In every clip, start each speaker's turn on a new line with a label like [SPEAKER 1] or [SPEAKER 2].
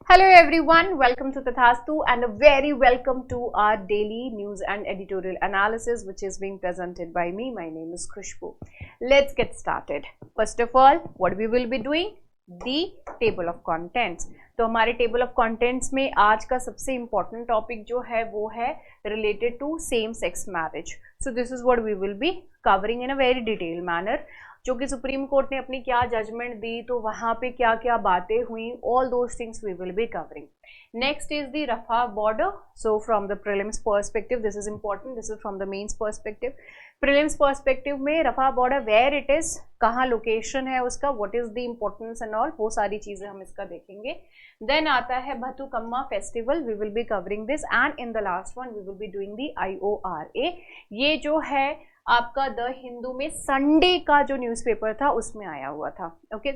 [SPEAKER 1] Hello everyone, welcome to Tathastu and a very welcome to our daily news and editorial analysis which is being presented by me. My name is Khushbu. Let's get started. First of all, what we will be doing? The table of contents. तो हमारे table of contents में आज का सबसे important topic जो है वो है related to same sex marriage. So this is what we will be covering in a very detail manner. जो कि सुप्रीम कोर्ट ने अपनी क्या जजमेंट दी, तो वहाँ पे क्या क्या बातें हुई, all those things we will be covering. Next is the Rafah border. So from the prelims perspective this is important, this is from the mains perspective. Prelims perspective में Rafah border where it is, कहाँ location है उसका, what is the importance and all, वो सारी चीजें हम इसका देखेंगे. देन आता है Bathukamma festival, we will be covering this. And in the last one we will be doing the IORA. ये जो है आपका द हिंदू में संडे का जो न्यूज़पेपर था उसमें आया हुआ था. Okay,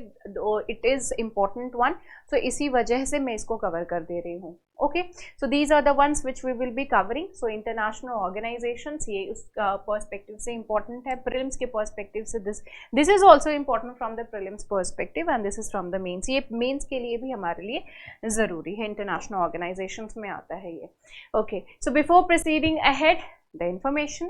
[SPEAKER 1] it is important one, so इसी वजह से मैं इसको कवर कर दे रही हूँ. Okay, so these are the ones which we will be covering. So international organisations, ये उस पर्सपेक्टिव से इम्पोर्टेंट है. प्रीलिम्स के पर्सपेक्टिव से this is also important from the prelims perspective and this is from the mains. ये mains के लिए भी हमारे लिए ज़रूरी है, इंटरनेशनल ऑर्गेनाइजेशंस में आता है ये. Okay, so before proceeding ahead, the information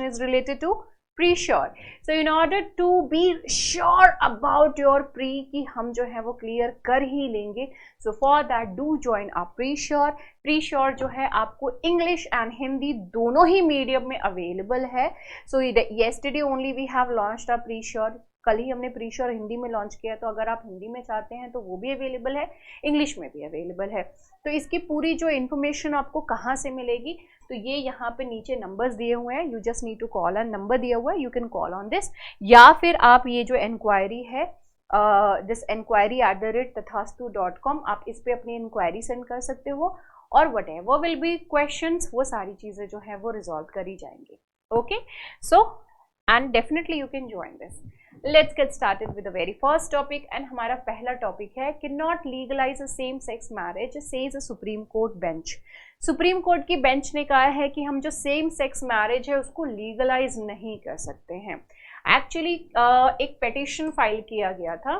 [SPEAKER 1] is related to pre-sure. So in order to be sure about your pre कि हम जो है वो clear कर ही लेंगे, so for that do join our pre-sure. pre-sure जो है आपको English and Hindi दोनों ही medium में available है. So yesterday only we have launched our pre-sure. कल ही हमने प्री-श्योर हिंदी में लॉन्च किया, तो अगर आप हिंदी में चाहते हैं तो वो भी अवेलेबल है, इंग्लिश में भी अवेलेबल है. तो इसकी पूरी जो इन्फॉर्मेशन आपको कहाँ से मिलेगी, तो ये यहाँ पे नीचे नंबर्स दिए हुए हैं. You just need to call on, number दिया हुआ है, you can call on this. या फिर आप ये जो इंक्वायरी है, दिस enquiry@tathastu.com, आप इस पर अपनी इंक्वायरी सेंड कर सकते हो और what ever will be questions, वो सारी चीज़ें जो है वो रिजॉल्व करी जाएंगी. Okay, so and definitely you can join this. Let's get started with the very first topic. And हमारा पहला टॉपिक है cannot legalize a same sex marriage says a Supreme Court bench. Supreme court की bench ने कहा है कि हम जो सेम सेक्स मैरिज है उसको लीगलाइज नहीं कर सकते हैं. एक्चुअली एक पेटिशन फाइल किया गया था,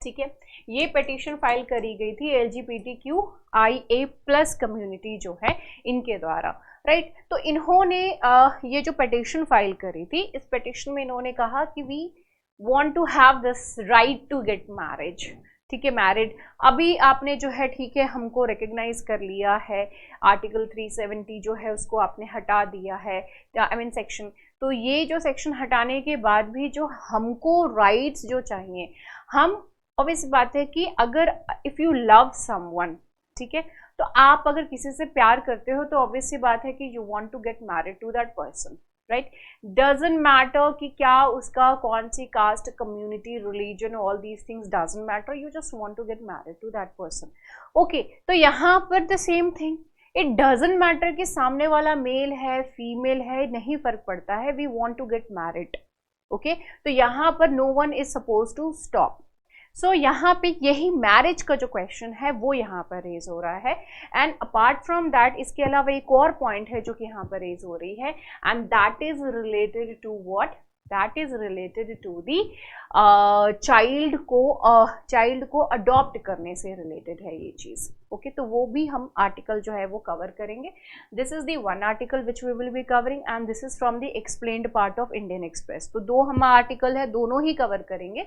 [SPEAKER 1] ठीक है. ये पेटिशन फाइल करी गई थी LGBTQIA+ कम्युनिटी जो है इनके द्वारा, राइट. तो इन्होंने ये जो पेटिशन फाइल करी थी, इस पेटिशन में इन्होंने कहा कि we want to have this right to get marriage. ठीक है, मैरिड. अभी आपने जो है, ठीक है, हमको रिकग्नाइज कर लिया है, आर्टिकल 370 जो है उसको आपने हटा दिया है, आई मीन सेक्शन. तो ये जो सेक्शन हटाने के बाद भी जो हमको राइट्स जो चाहिए, हम ऑब्वियस बात है कि अगर इफ़ यू लव समवन, ठीक है, तो आप अगर किसी से प्यार करते हो तो ऑब्वियस सी बात है कि you want to get married to that person, right. Doesn't matter कि क्या उसका कौन सी caste, community, religion, all these things doesn't matter, you just want to get married to that person. Okay, तो यहाँ पर the same thing, it doesn't matter कि सामने वाला मेल है, फीमेल है, नहीं फर्क पड़ता है, we want to get married. Okay, तो यहाँ पर no one is suppose to stop. So यहाँ पे यही मैरिज का जो क्वेश्चन है वो यहाँ पर रेज हो रहा है. एंड अपार्ट फ्रॉम दैट, इसके अलावा एक और पॉइंट है जो कि यहाँ पर रेज हो रही है, and that is related to what, that is related to the child को अडॉप्ट करने से रिलेटेड है ये चीज़. ओके, तो वो भी हम आर्टिकल जो है वो कवर करेंगे. This is the one article which we will be covering and this is from the explained part of Indian Express. तो दो हम आर्टिकल है, दोनों ही कवर करेंगे.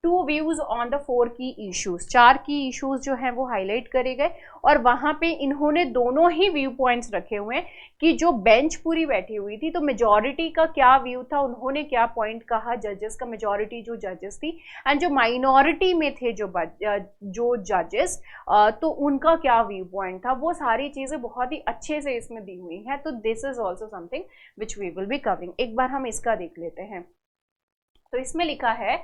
[SPEAKER 1] 2 व्यूज ऑन द 4 की इश्यूज, 4 की इश्यूज जो हैं वो हाईलाइट करे गए और वहाँ पे इन्होंने दोनों ही व्यू पॉइंट्स रखे हुए हैं कि जो बेंच पूरी बैठी हुई थी, तो मेजॉरिटी का क्या व्यू था, उन्होंने क्या पॉइंट कहा, जजेस का, मेजॉरिटी जो जजेस थी, एंड जो माइनॉरिटी में थे जो जजेस, तो उनका क्या व्यू पॉइंट था, वो सारी चीज़ें बहुत ही अच्छे से इसमें दी हुई हैं. तो this is also something which we will be covering. एक बार हम इसका देख लेते हैं. तो इसमें लिखा है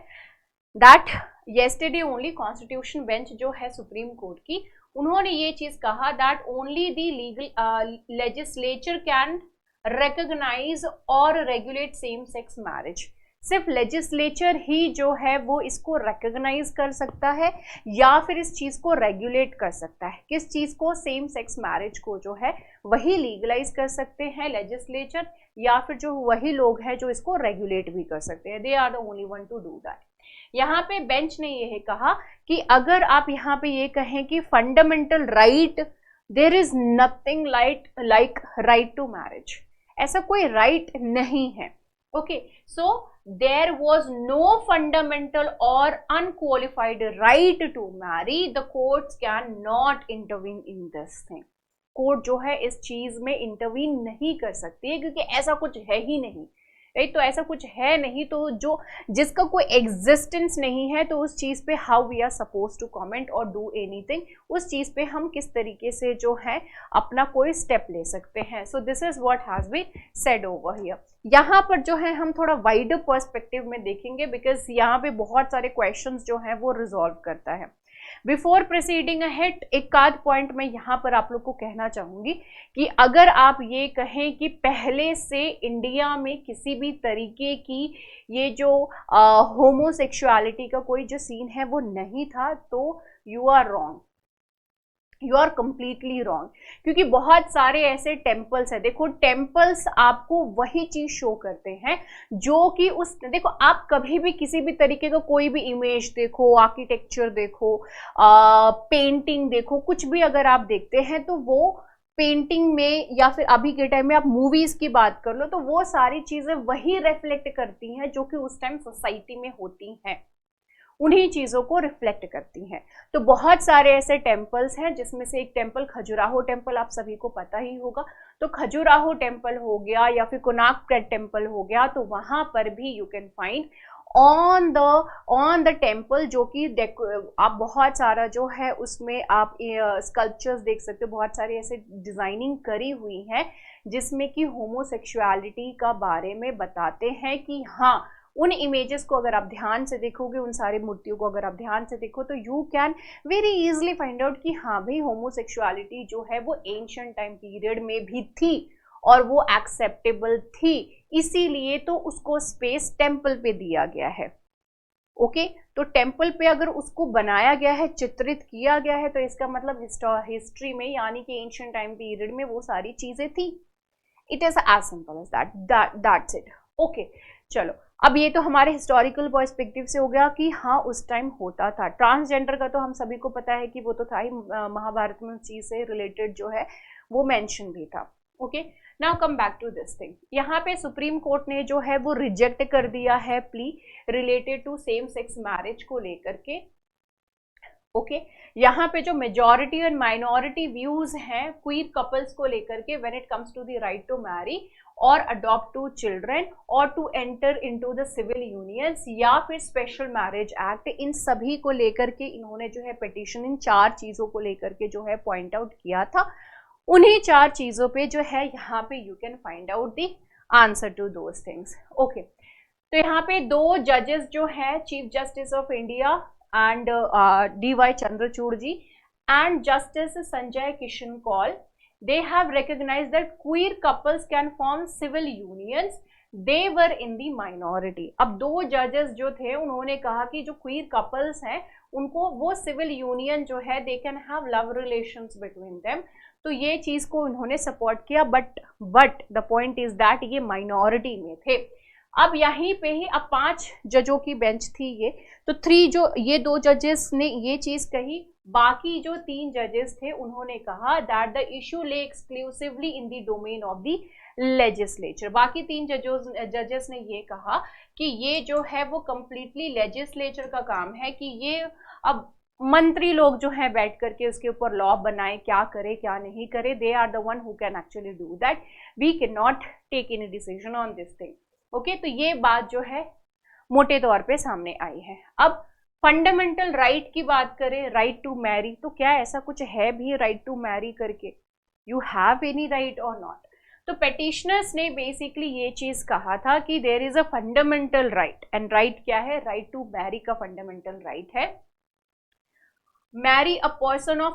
[SPEAKER 1] that yesterday only constitution bench जो है सुप्रीम कोर्ट की, उन्होंने ये चीज कहा that only the legal legislature can recognise और रेगुलेट सेम सेक्स मैरिज. सिर्फ लेजिस्लेचर ही जो है वो इसको रिकॉग्नाइज कर सकता है या फिर इस चीज को रेगुलेट कर सकता है. किस चीज को? सेम सेक्स मैरिज को जो है वही लीगलाइज कर सकते हैं लेजिस्लेचर, या फिर जो वही लोग हैं जो इसको रेगुलेट भी कर सकते हैं. They are the only one to do that. यहाँ पे बेंच ने यह कहा कि अगर आप यहाँ पे ये कहें कि fundamental right, there is nothing like right to marriage, ऐसा कोई राइट नहीं है। Okay, so there was no fundamental और unqualified right to marry, the courts can not intervene in this thing. Court जो है इस चीज में इंटरवीन नहीं कर सकती है, क्योंकि ऐसा कुछ है ही नहीं, राइट। तो ऐसा कुछ है नहीं, तो जो जिसका कोई एग्जिस्टेंस नहीं है, तो उस चीज पे how we are suppose to comment और डू एनीथिंग, उस चीज पे हम किस तरीके से जो है अपना कोई स्टेप ले सकते हैं। So this is what has been said over here. यहाँ पर जो है हम थोड़ा वाइडर पर्सपेक्टिव में देखेंगे, बिकॉज यहाँ पे बहुत सारे क्वेश्चंस जो हैं वो रिजॉल्व करता है। बिफोर प्रोसीडिंग अहेड, एक आध पॉइंट मैं यहाँ पर आप लोग को कहना चाहूंगी कि अगर आप ये कहें कि पहले से इंडिया में किसी भी तरीके की ये जो होमोसेक्सुअलिटी का कोई जो सीन है वो नहीं था, तो you are wrong, you are completely wrong. क्योंकि बहुत सारे ऐसे टेम्पल्स हैं, देखो टेम्पल्स आपको वही चीज शो करते हैं जो कि उस, देखो आप कभी भी किसी भी तरीके का कोई भी इमेज देखो, आर्किटेक्चर देखो, पेंटिंग देखो, कुछ भी अगर आप देखते हैं तो वो पेंटिंग में या फिर अभी के टाइम में आप मूवीज की बात कर लो, तो वो सारी चीजें वही रिफ्लेक्ट करती हैं जो कि उस टाइम सोसाइटी में होती हैं, उन्हीं चीजों को रिफ्लेक्ट करती हैं। तो बहुत सारे ऐसे टेम्पल्स हैं, जिसमें से एक टेम्पल खजुराहो टेम्पल आप सभी को पता ही होगा। तो खजुराहो टेम्पल हो गया या फिर कोणार्क टेम्पल हो गया, तो वहां पर भी you can find on the temple, जो कि आप बहुत सारा जो है उसमें आप स्कल्पचर्स देख सकते हो, बहुत सारी ऐसे डिजाइनिंग करी हुई है जिसमें कि होमोसेक्सुअलिटी का बारे में बताते हैं कि हाँ, उन इमेजेस को अगर आप ध्यान से देखोगे, उन सारी मूर्तियों को अगर आप ध्यान से देखो, तो you can very easily find out कि हाँ भाई, होमोसेक्सुअलिटी जो है वो एंशिएंट टाइम पीरियड में भी थी और वो एक्सेप्टेबल थी, इसीलिए तो उसको स्पेस टेम्पल पे दिया गया है। ओके, तो टेम्पल पे अगर उसको बनाया गया है, चित्रित किया गया है, तो इसका मतलब हिस्ट्री में यानी कि एंशिएंट टाइम पीरियड में वो सारी चीजें थी। It is as simple as that's it. Okay, चलो, अब ये तो हमारे हिस्टोरिकल पर्सपेक्टिव से हो गया कि हाँ उस टाइम होता था। ट्रांसजेंडर का तो हम सभी को पता है कि वो तो था ही, महाभारत में उस चीज से रिलेटेड जो है वो मेंशन भी था। Okay, now come back to this thing. यहाँ पे सुप्रीम कोर्ट ने जो है वो रिजेक्ट कर दिया है plea related to same sex marriage को लेकर के। ओके, यहाँ पे जो मेजॉरिटी और माइनॉरिटी व्यूज हैं क्वीर कपल्स को लेकर के, when it comes to the right to marry और अडॉप्ट टू चिल्ड्रन और to enter into the civil unions या फिर स्पेशल मैरिज एक्ट, इन सभी को लेकर के इन्होंने जो है पिटीशन, इन 4 चीजों को लेकर के जो है पॉइंट आउट किया था। उन्हीं 4 चीजों पे जो है यहाँ पे you can find out the answer to those things. Okay, तो यहाँ पे 2 जजेस जो है, chief justice of India and DY Chandrachud ji and Justice Sanjay Kishan Kaul, they have recognized that queer couples can form civil unions. They were in the minority. अब 2 जजेस जो थे उन्होंने कहा कि जो क्वीर कपल्स हैं उनको वो सिविल यूनियन जो है they can have love relations between them, तो ये चीज को उन्होंने सपोर्ट किया। But the point is that ये माइनॉरिटी में थे। अब यहीं पे ही, अब 5 जजों की बेंच थी ये, तो 3 जो ये 2 जजेस ने ये चीज कही, बाकी जो 3 जजेस थे उन्होंने कहा दैट द इशू ले exclusively in the domain of the legislature. बाकी 3 जजेस ने ये कहा कि ये जो है वो कंप्लीटली लेजिस्लेचर का काम है, कि ये अब मंत्री लोग जो है बैठ करके उसके ऊपर लॉ बनाए, क्या करे क्या नहीं करे, they are the one who can actually do that, we can not take any decision on this thing. Okay, तो ये बात जो है मोटे तौर पे सामने आई है। अब फंडामेंटल राइट की बात करें, राइट टू मैरी, तो क्या ऐसा कुछ है भी राइट टू मैरी करके, यू हैव एनी राइट और नॉट? तो पेटिशनर्स ने बेसिकली ये चीज कहा था कि there is a fundamental right, and right क्या है? राइट टू मैरी का फंडामेंटल राइट है, marry a person of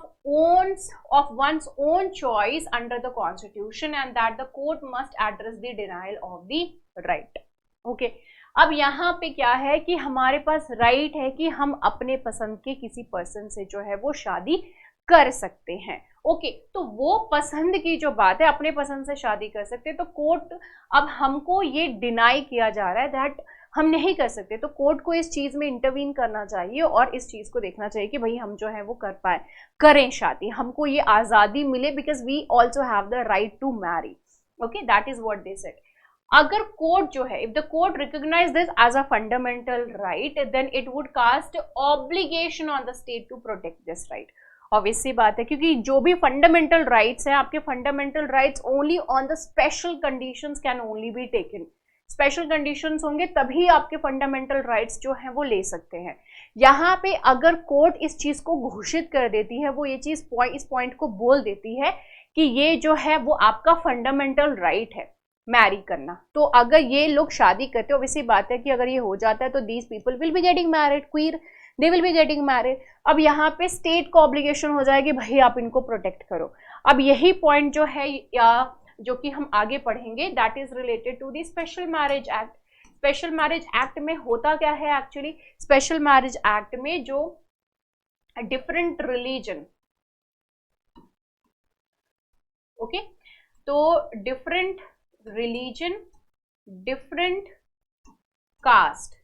[SPEAKER 1] one's own choice under the constitution, and that the court must address the denial of the right. Okay, अब यहाँ पे क्या है कि हमारे पास राइट है कि हम अपने पसंद के किसी पर्सन से जो है वो शादी कर सकते हैं। ओके, तो वो पसंद की जो बात है, अपने पसंद से शादी कर सकते हैं, तो कोर्ट अब हमको ये डिनाई किया जा रहा है दैट हम नहीं कर सकते। तो कोर्ट को इस चीज में इंटरवीन करना चाहिए और इस चीज को देखना चाहिए कि भाई हम जो है वो कर पाए, करें शादी, हमको ये आजादी मिले, because we also have the right to marry. Okay, that is what they said. अगर कोर्ट जो है, if the court recognise this as a fundamental right, then it would cast obligation on the state to protect this right. Obvious सी बात है, क्योंकि जो भी fundamental rights हैं, आपके fundamental rights only on the special conditions can only be taken. Special conditions होंगे तभी आपके फंडामेंटल राइट्स जो हैं वो ले सकते हैं। यहाँ पे अगर कोर्ट इस चीज को घोषित कर देती है, वो ये चीज इस पॉइंट को बोल देती है कि ये जो है वो आपका फंडामेंटल राइट है मैरी करना, तो अगर ये लोग शादी करते हो, वैसी बात है कि अगर ये हो जाता है तो these people will be getting married, queer they will be getting married. अब यहाँ पे स्टेट को ऑब्लिगेशन हो जाएगी, भाई आप इनको प्रोटेक्ट करो। अब यही पॉइंट जो है या जो कि हम आगे पढ़ेंगे, that is related to the special marriage act. Special marriage act में होता क्या है एक्चुअली? स्पेशल मैरिज एक्ट में जो डिफरेंट रिलीजन, ओके, तो डिफरेंट रिलीजन, डिफरेंट कास्ट,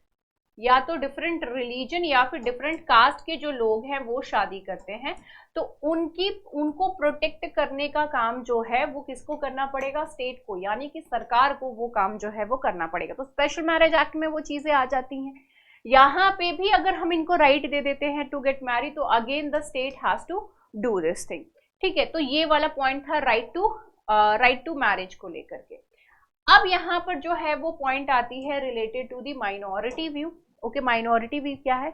[SPEAKER 1] या तो डिफरेंट रिलीजन या फिर डिफरेंट कास्ट के जो लोग हैं वो शादी करते हैं, तो उनको प्रोटेक्ट करने का काम जो है वो किसको करना पड़ेगा? स्टेट को, यानी कि सरकार को वो काम जो है वो करना पड़ेगा। तो स्पेशल मैरिज एक्ट में वो चीजें आ जाती हैं। यहाँ पे भी अगर हम इनको राइट दे देते हैं टू गेट मैरिड, तो again the state has to do this thing. ठीक है, तो ये वाला पॉइंट था राइट टू मैरिज को लेकर के। अब यहाँ पर जो है वो पॉइंट आती है related to the minority view. Okay, minority view क्या है?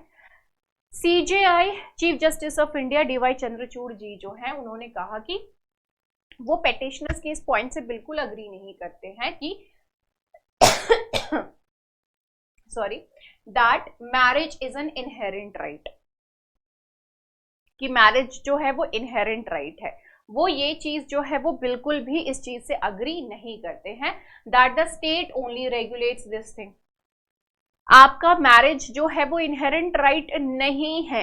[SPEAKER 1] CJI chief justice of India DY Chandrachud ji जो है, उन्होंने कहा कि वो पेटिशनर्स के इस पॉइंट से बिल्कुल अग्री नहीं करते हैं कि sorry, that marriage is an inherent right, कि मैरिज जो है वो इनहेरेंट राइट है। वो ये चीज जो है वो बिल्कुल भी इस चीज से अग्री नहीं करते हैं, that the state only regulates this thing. आपका मैरिज जो है वो इनहेरेंट राइट नहीं है।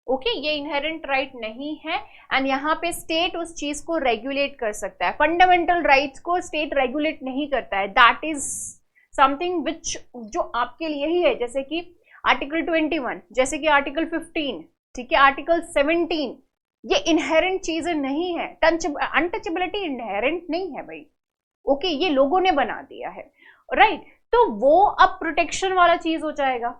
[SPEAKER 1] ओके, ये इनहेरेंट राइट नहीं है, एंड यहाँ पे स्टेट उस चीज को रेगुलेट कर सकता है। फंडामेंटल राइट्स को स्टेट रेगुलेट नहीं करता है, दैट इज समथिंग विच जो आपके लिए ही है, जैसे कि आर्टिकल 21, जैसे कि आर्टिकल 15, ठीक है, आर्टिकल 17, ये इनहेरेंट चीजें नहीं है। अनटचेबिलिटी इनहेरेंट नहीं है भाई। ओके, ये लोगों ने बना दिया है, राइट? तो वो अब प्रोटेक्शन वाला चीज हो जाएगा।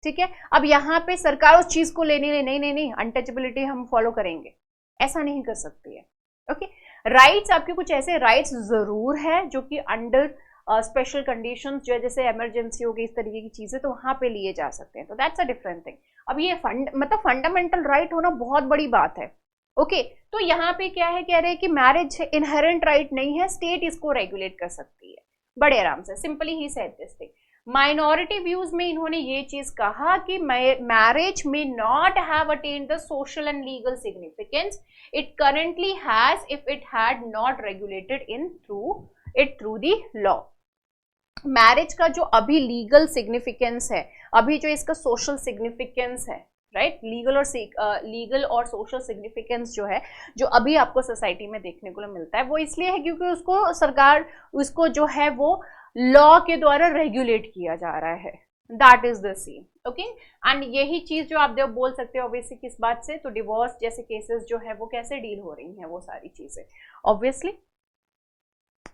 [SPEAKER 1] ठीक है, अब यहाँ पे सरकार उस चीज को लेने नहीं, अनटचेबिलिटी हम फॉलो करेंगे, ऐसा नहीं कर सकती है। ओके, राइट्स आपके कुछ ऐसे राइट्स जरूर है जो कि अंडर स्पेशल कंडीशंस, जो जैसे इमरजेंसी हो गई, इस तरीके की चीजें तो वहां पे लिए जा सकते हैं, तो दैट्स अ डिफरेंट थिंग। अब ये मतलब फंडामेंटल राइट होना बहुत बड़ी बात है। ओके, तो यहाँ पे क्या है, कह रहे हैं कि मैरिज इनहेरेंट राइट नहीं है, स्टेट इसको रेगुलेट कर सकती है बड़े आराम से। Simply he said this thing. Minority views में इन्होंने ये चीज कहा कि मैरिज में not have attend the social and legal significance it currently has if it had not regulated through the law. Marriage का जो अभी लीगल सिग्निफिकेंस है, अभी जो इसका सोशल सिग्निफिकेंस है, राइट, लीगल और सोशल सिग्निफिकेंस जो है, जो अभी आपको सोसाइटी में देखने को मिलता है, वो इसलिए है क्योंकि उसको सरकार, उसको जो है वो लॉ के द्वारा रेगुलेट किया जा रहा है। That is the scene. Okay, and यही चीज जो आप बोल सकते हो ऑब्वियसली किस बात से, तो डिवोर्स जैसे केसेस जो है वो कैसे डील हो रही हैं, वो सारी चीजें obviously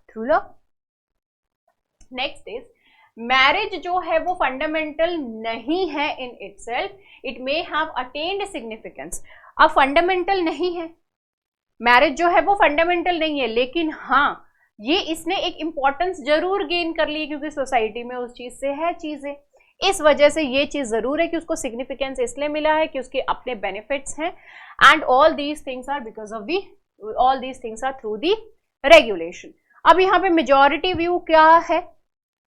[SPEAKER 1] through law. Next is marriage जो है वो फंडामेंटल नहीं है in itself, it may have attend significance. अब फंडामेंटल नहीं है, मैरिज जो है वो फंडामेंटल नहीं है, लेकिन हाँ ये इसने एक इंपॉर्टेंस जरूर गेन कर ली, क्योंकि सोसाइटी में उस चीज से है चीजें, इस वजह से ये चीज जरूर है कि उसको सिग्निफिकेंस इसलिए मिला है कि उसके अपने बेनिफिट्स हैं, and all these things are because of all these things are through the regulation. अब यहाँ पे मेजॉरिटी व्यू क्या है?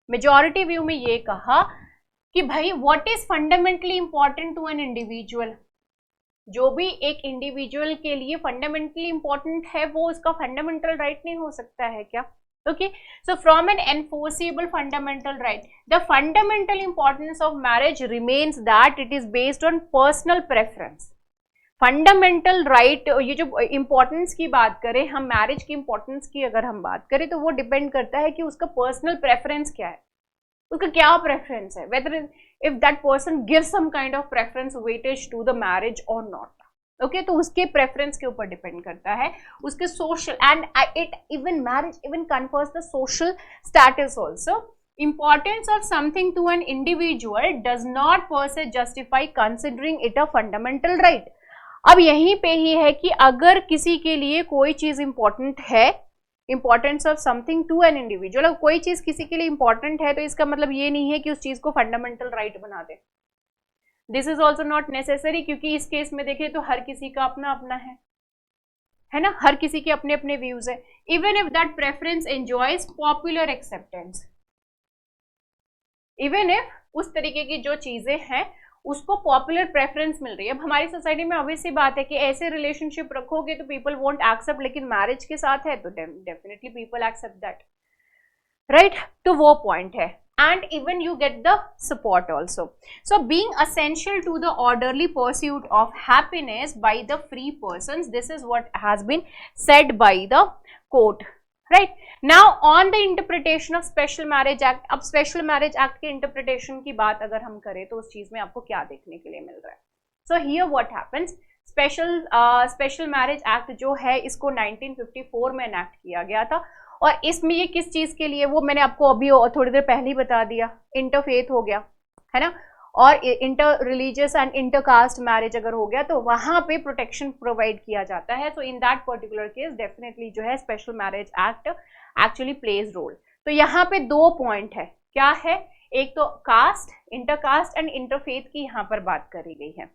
[SPEAKER 1] मेजॉरिटी व्यू में ये कहा कि भाई what is fundamentally important to an individual, जो भी एक इंडिविजुअल के लिए फंडामेंटली इंपॉर्टेंट है वो उसका फंडामेंटल राइट नहीं हो सकता है क्या? Okay, so from an enforceable fundamental right the fundamental importance of marriage remains that it is based on personal preference. Fundamental right, ये जो इंपॉर्टेंस की बात करें हम, मैरिज की इंपॉर्टेंस की अगर हम बात करें, तो वो डिपेंड करता है कि उसका पर्सनल प्रेफरेंस क्या है। उसका क्या प्रेफरेंस है, whether if that person give some kind of preference weightage to the marriage और नॉट. ओके, तो उसके प्रेफरेंस के ऊपर डिपेंड करता है, उसके social and it even marriage even confers the social status also. Importance of something to an individual does not per se justify considering it a fundamental right. अब यहीं पे ही है कि अगर किसी के लिए कोई चीज इंपॉर्टेंट है, importance of something to an individual, कोई चीज किसी के लिए इंपॉर्टेंट है तो इसका मतलब ये नहीं है कि उस चीज को फंडामेंटल राइट बना दे. This is also not necessary, क्योंकि इस केस में देखें तो हर किसी का अपना अपना है ना, हर किसी के अपने अपने व्यूज है. Even if that preference enjoys popular acceptance, even if उस तरीके की जो चीजें हैं उसको पॉपुलर प्रेफरेंस मिल रही है. अब हमारी सोसाइटी में ऑब्वियसली बात है कि ऐसे रिलेशनशिप रखोगे तो पीपल वोंट एक्सेप्ट, लेकिन मैरिज के साथ है तो definitely people accept that, right. तो वो पॉइंट है. And even you get the support also. So being essential to the orderly pursuit of happiness by the free persons, this is what has been said by the court, right. Now on the interpretation of special marriage act. अब special marriage act के interpretation की बात अगर हम करें तो उस चीज में आपको क्या देखने के लिए मिल रहा है. So here what happens, special marriage act जो है इसको 1954 में एनेक्ट किया गया था, और इसमें ये किस चीज के लिए, वो मैंने आपको अभी थोड़ी देर पहले ही बता दिया. इंटरफेथ हो गया है ना, और inter religious and intercaste marriage अगर हो गया तो वहां पे प्रोटेक्शन प्रोवाइड किया जाता है. So in that particular case definitely जो है special marriage act actually plays role. तो यहाँ पे दो पॉइंट है, क्या है, एक तो कास्ट, इंटरकास्ट एंड इंटरफेथ की यहाँ पर बात करी गई है.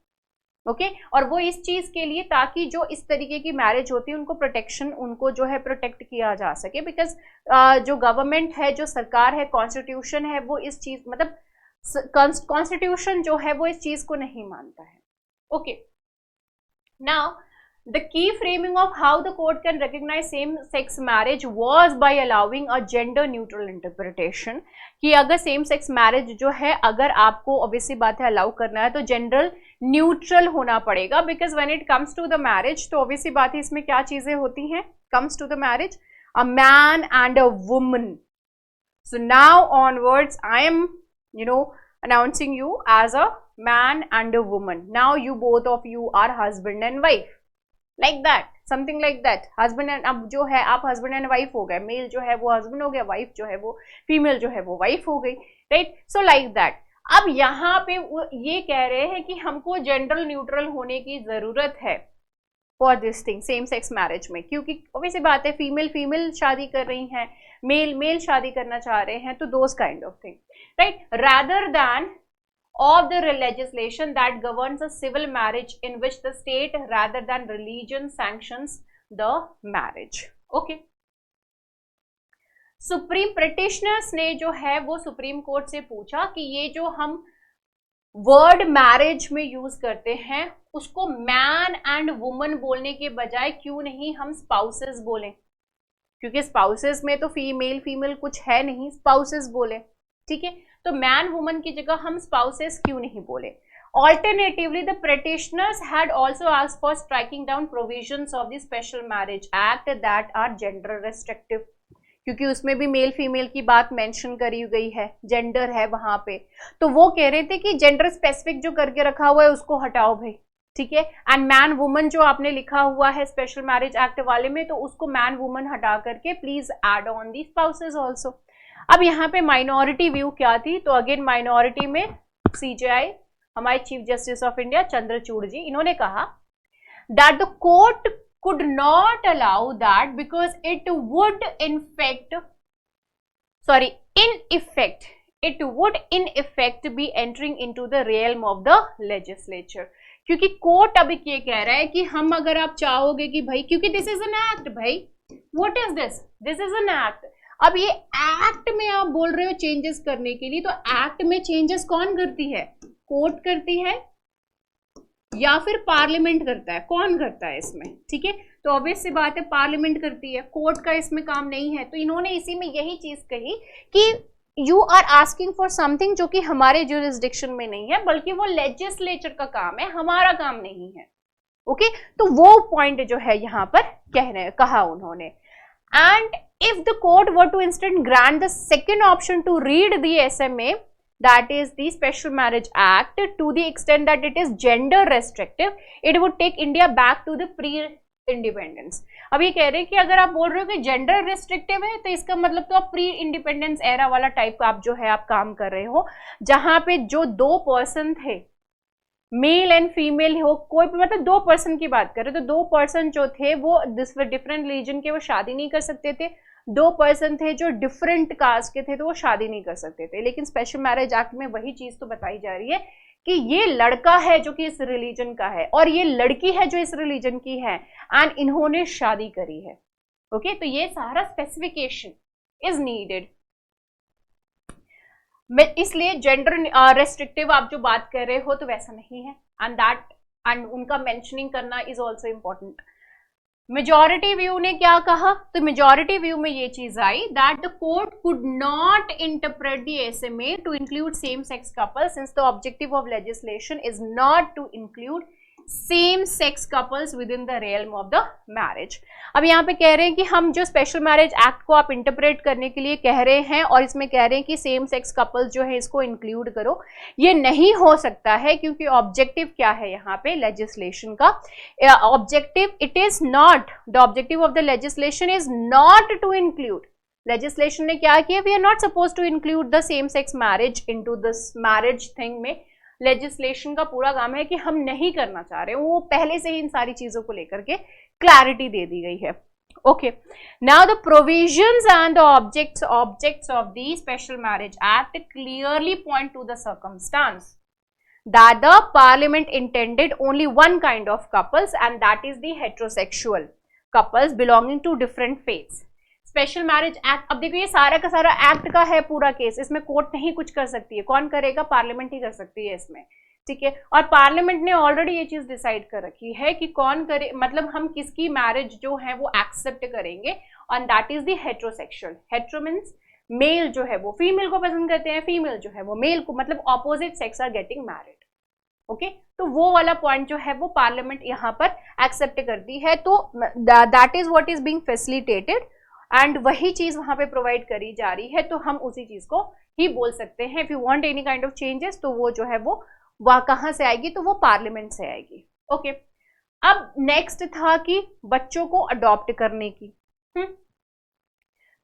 [SPEAKER 1] ओके, और वो इस चीज के लिए ताकि जो इस तरीके की मैरिज होती है उनको प्रोटेक्शन, उनको जो है प्रोटेक्ट किया जा सके. बिकॉज जो गवर्नमेंट है, जो सरकार है, कॉन्स्टिट्यूशन है, वो इस चीज मतलब कॉन्स्टिट्यूशन जो है वो इस चीज को नहीं मानता है. Okay, now the key framing of how the court can recognise same sex marriage was by allowing a gender neutral interpretation. कि अगर सेम सेक्स मैरिज जो है अगर आपको ऑब्वियसली बात है अलाउ करना है तो जेंडर न्यूट्रल होना पड़ेगा. Because when it comes to the marriage तो ऑब्वियसली बात है इसमें क्या चीजें होती हैं, comes to the marriage a man and a woman. So now onwards I am announcing you as a man and a woman. Now you both of you are husband and wife, like that, something like that. Husband and, अब जो है आप husband and wife हो गए, mail जो है वो husband हो गया, wife जो है वो फीमेल जो है वो wife हो गई, right? So like that. अब यहाँ पे ये कह रहे हैं कि हमको जेंडर न्यूट्रल होने की जरूरत है for this thing, same sex marriage में, क्योंकि ऑब्वियसली बात है फीमेल फीमेल शादी कर रही हैं, मेल मेल शादी करना चाह रहे हैं, तो those kind of thing, right. Rather than of the legislation that governs a civil marriage in which the state rather than religion sanctions the marriage. Okay. Supreme petitioners ने जो है वो सुप्रीम कोर्ट से पूछा कि ये जो हम वर्ड मैरिज में यूज करते हैं उसको मैन एंड वुमन बोलने के बजाय क्यों नहीं हम स्पाउसेस बोलें, क्योंकि स्पाउसेस में तो फीमेल कुछ है नहीं, स्पाउसेस बोले, ठीक है. तो मैन वुमन की जगह हम स्पाउसेस क्यों नहीं बोले. Alternatively, the petitioners had also asked for striking down provisions of the Special Marriage Act that are gender restrictive, क्योंकि उसमें भी मेल फीमेल की बात मेंशन करी गई है, जेंडर है वहां पे. तो वो कह रहे थे कि जेंडर स्पेसिफिक जो करके रखा हुआ है उसको हटाओ भाई, ठीक है. एंड मैन वुमन जो आपने लिखा हुआ है स्पेशल मैरिज एक्ट वाले में, तो उसको मैन वुमन हटा करके please add on the spouses also. अब यहाँ पे माइनॉरिटी व्यू क्या थी, तो अगेन माइनॉरिटी में सीजेआई हमारे chief justice of India Chandrachud ji, इन्होंने कहा that the court could not allow that because it would in effect be entering into the realm of the legislature. क्योंकि कोर्ट अभी ये कह रहा है कि हम अगर आप चाहोगे कि भाई, क्योंकि दिस इज एन एक्ट भाई, what is this, this is an act. अब ये एक्ट में आप बोल रहे हो चेंजेस करने के लिए, तो एक्ट में चेंजेस कौन करती है, कोर्ट करती है या फिर पार्लियामेंट करता है, कौन करता है इसमें, ठीक है. तो ऑब्वियस सी बात है पार्लियामेंट करती है, कोर्ट का इसमें काम नहीं है. तो इन्होंने इसी में यही चीज कही कि you are asking for something जो कि हमारे ज्यूरिसडिक्शन में नहीं है, बल्कि वो लेजिस्लेचर का काम है, हमारा काम नहीं है. ओके, तो वो पॉइंट जो है यहाँ पर कहा उन्होंने. And if the court were to instead grant the second option to read the SMA, that is the Special Marriage Act, to the extent that it is gender restrictive, it would take India back to the pre-independence. अब ये कह रहे हैं कि अगर आप बोल रहे हो कि जेंडर रिस्ट्रिक्टिव है, तो इसका मतलब तो आप प्री इंडिपेंडेंस एरा वाला टाइप का आप जो है आप काम कर रहे हो, जहां पे जो 2 पर्सन थे, मेल एंड फीमेल हो, कोई भी मतलब 2 पर्सन की बात करें तो 2 पर्सन जो थे वो डिफरेंट रिलीजन के, वो शादी नहीं कर सकते थे। 2 पर्सन थे जो डिफरेंट कास्ट के थे तो वो शादी नहीं कर सकते थे। लेकिन स्पेशल मैरिज एक्ट में वही चीज तो बताई जा रही है कि ये लड़का है जो कि इस रिलीजन का है और ये लड़की है जो इस रिलीजन की है, एंड इन्होंने शादी करी है। ओके, तो ये सारा स्पेसिफिकेशन इज नीडेड। इसलिए जेंडर रेस्ट्रिक्टिव आप जो बात कर रहे हो तो वैसा नहीं है, एंड उनका मेंशनिंग करना is also important. Majority view ने क्या कहा, तो मेजॉरिटी व्यू में ये चीज आई that the court could not interpret the SMA to include same sex couple since the objective of legislation is not to include same sex couples within the realm of the marriage. अब यहाँ पे कह रहे हैं कि हम जो special marriage act को आप इंटरप्रेट करने के लिए कह रहे हैं और इसमें कह रहे हैं कि सेम सेक्स कपल्स जो है इसको इंक्लूड करो, ये नहीं हो सकता है क्योंकि ऑब्जेक्टिव क्या है यहाँ पे लेजिस्लेशन का, objective it is not, the objective of the legislation is not to include. Legislation ने क्या किया, we are not suppose to include the same sex marriage into this marriage thing में। लेजिस्लेशन का पूरा काम है कि हम नहीं करना चाह रहे, वो पहले से ही इन सारी चीजों को लेकर के क्लैरिटी दे दी गई है। Okay, now the provisions and the objects of the special marriage act clearly point two the circumstance that the parliament intended only one kind of couples and that is the heterosexual couples belonging to different faiths. Special marriage act, अब देखो ये सारा का सारा act का है पूरा case, इसमें कोर्ट नहीं कुछ कर सकती है, कौन करेगा, पार्लियामेंट ही कर सकती है इसमें, ठीक है। और पार्लियामेंट ने ऑलरेडी ये चीज डिसाइड कर रखी है कि कौन करे, मतलब हम किसकी मैरिज जो है वो एक्सेप्ट करेंगे, और that is the heterosexual. Hetero means male जो है वो फीमेल को पसंद करते हैं, फीमेल जो है वो मेल को, मतलब opposite sex are getting married. Okay, तो वो वाला पॉइंट जो है वो पार्लियामेंट यहाँ पर एक्सेप्ट करती है, तो that is what is being facilitated and वही चीज वहां पे प्रोवाइड करी जा रही है, तो हम उसी चीज को ही बोल सकते हैं। If you want any kind of changes तो वो जो है वो वह कहाँ से आएगी, तो वो पार्लियामेंट से आएगी। ओके, अब नेक्स्ट था कि बच्चों को अडॉप्ट करने की।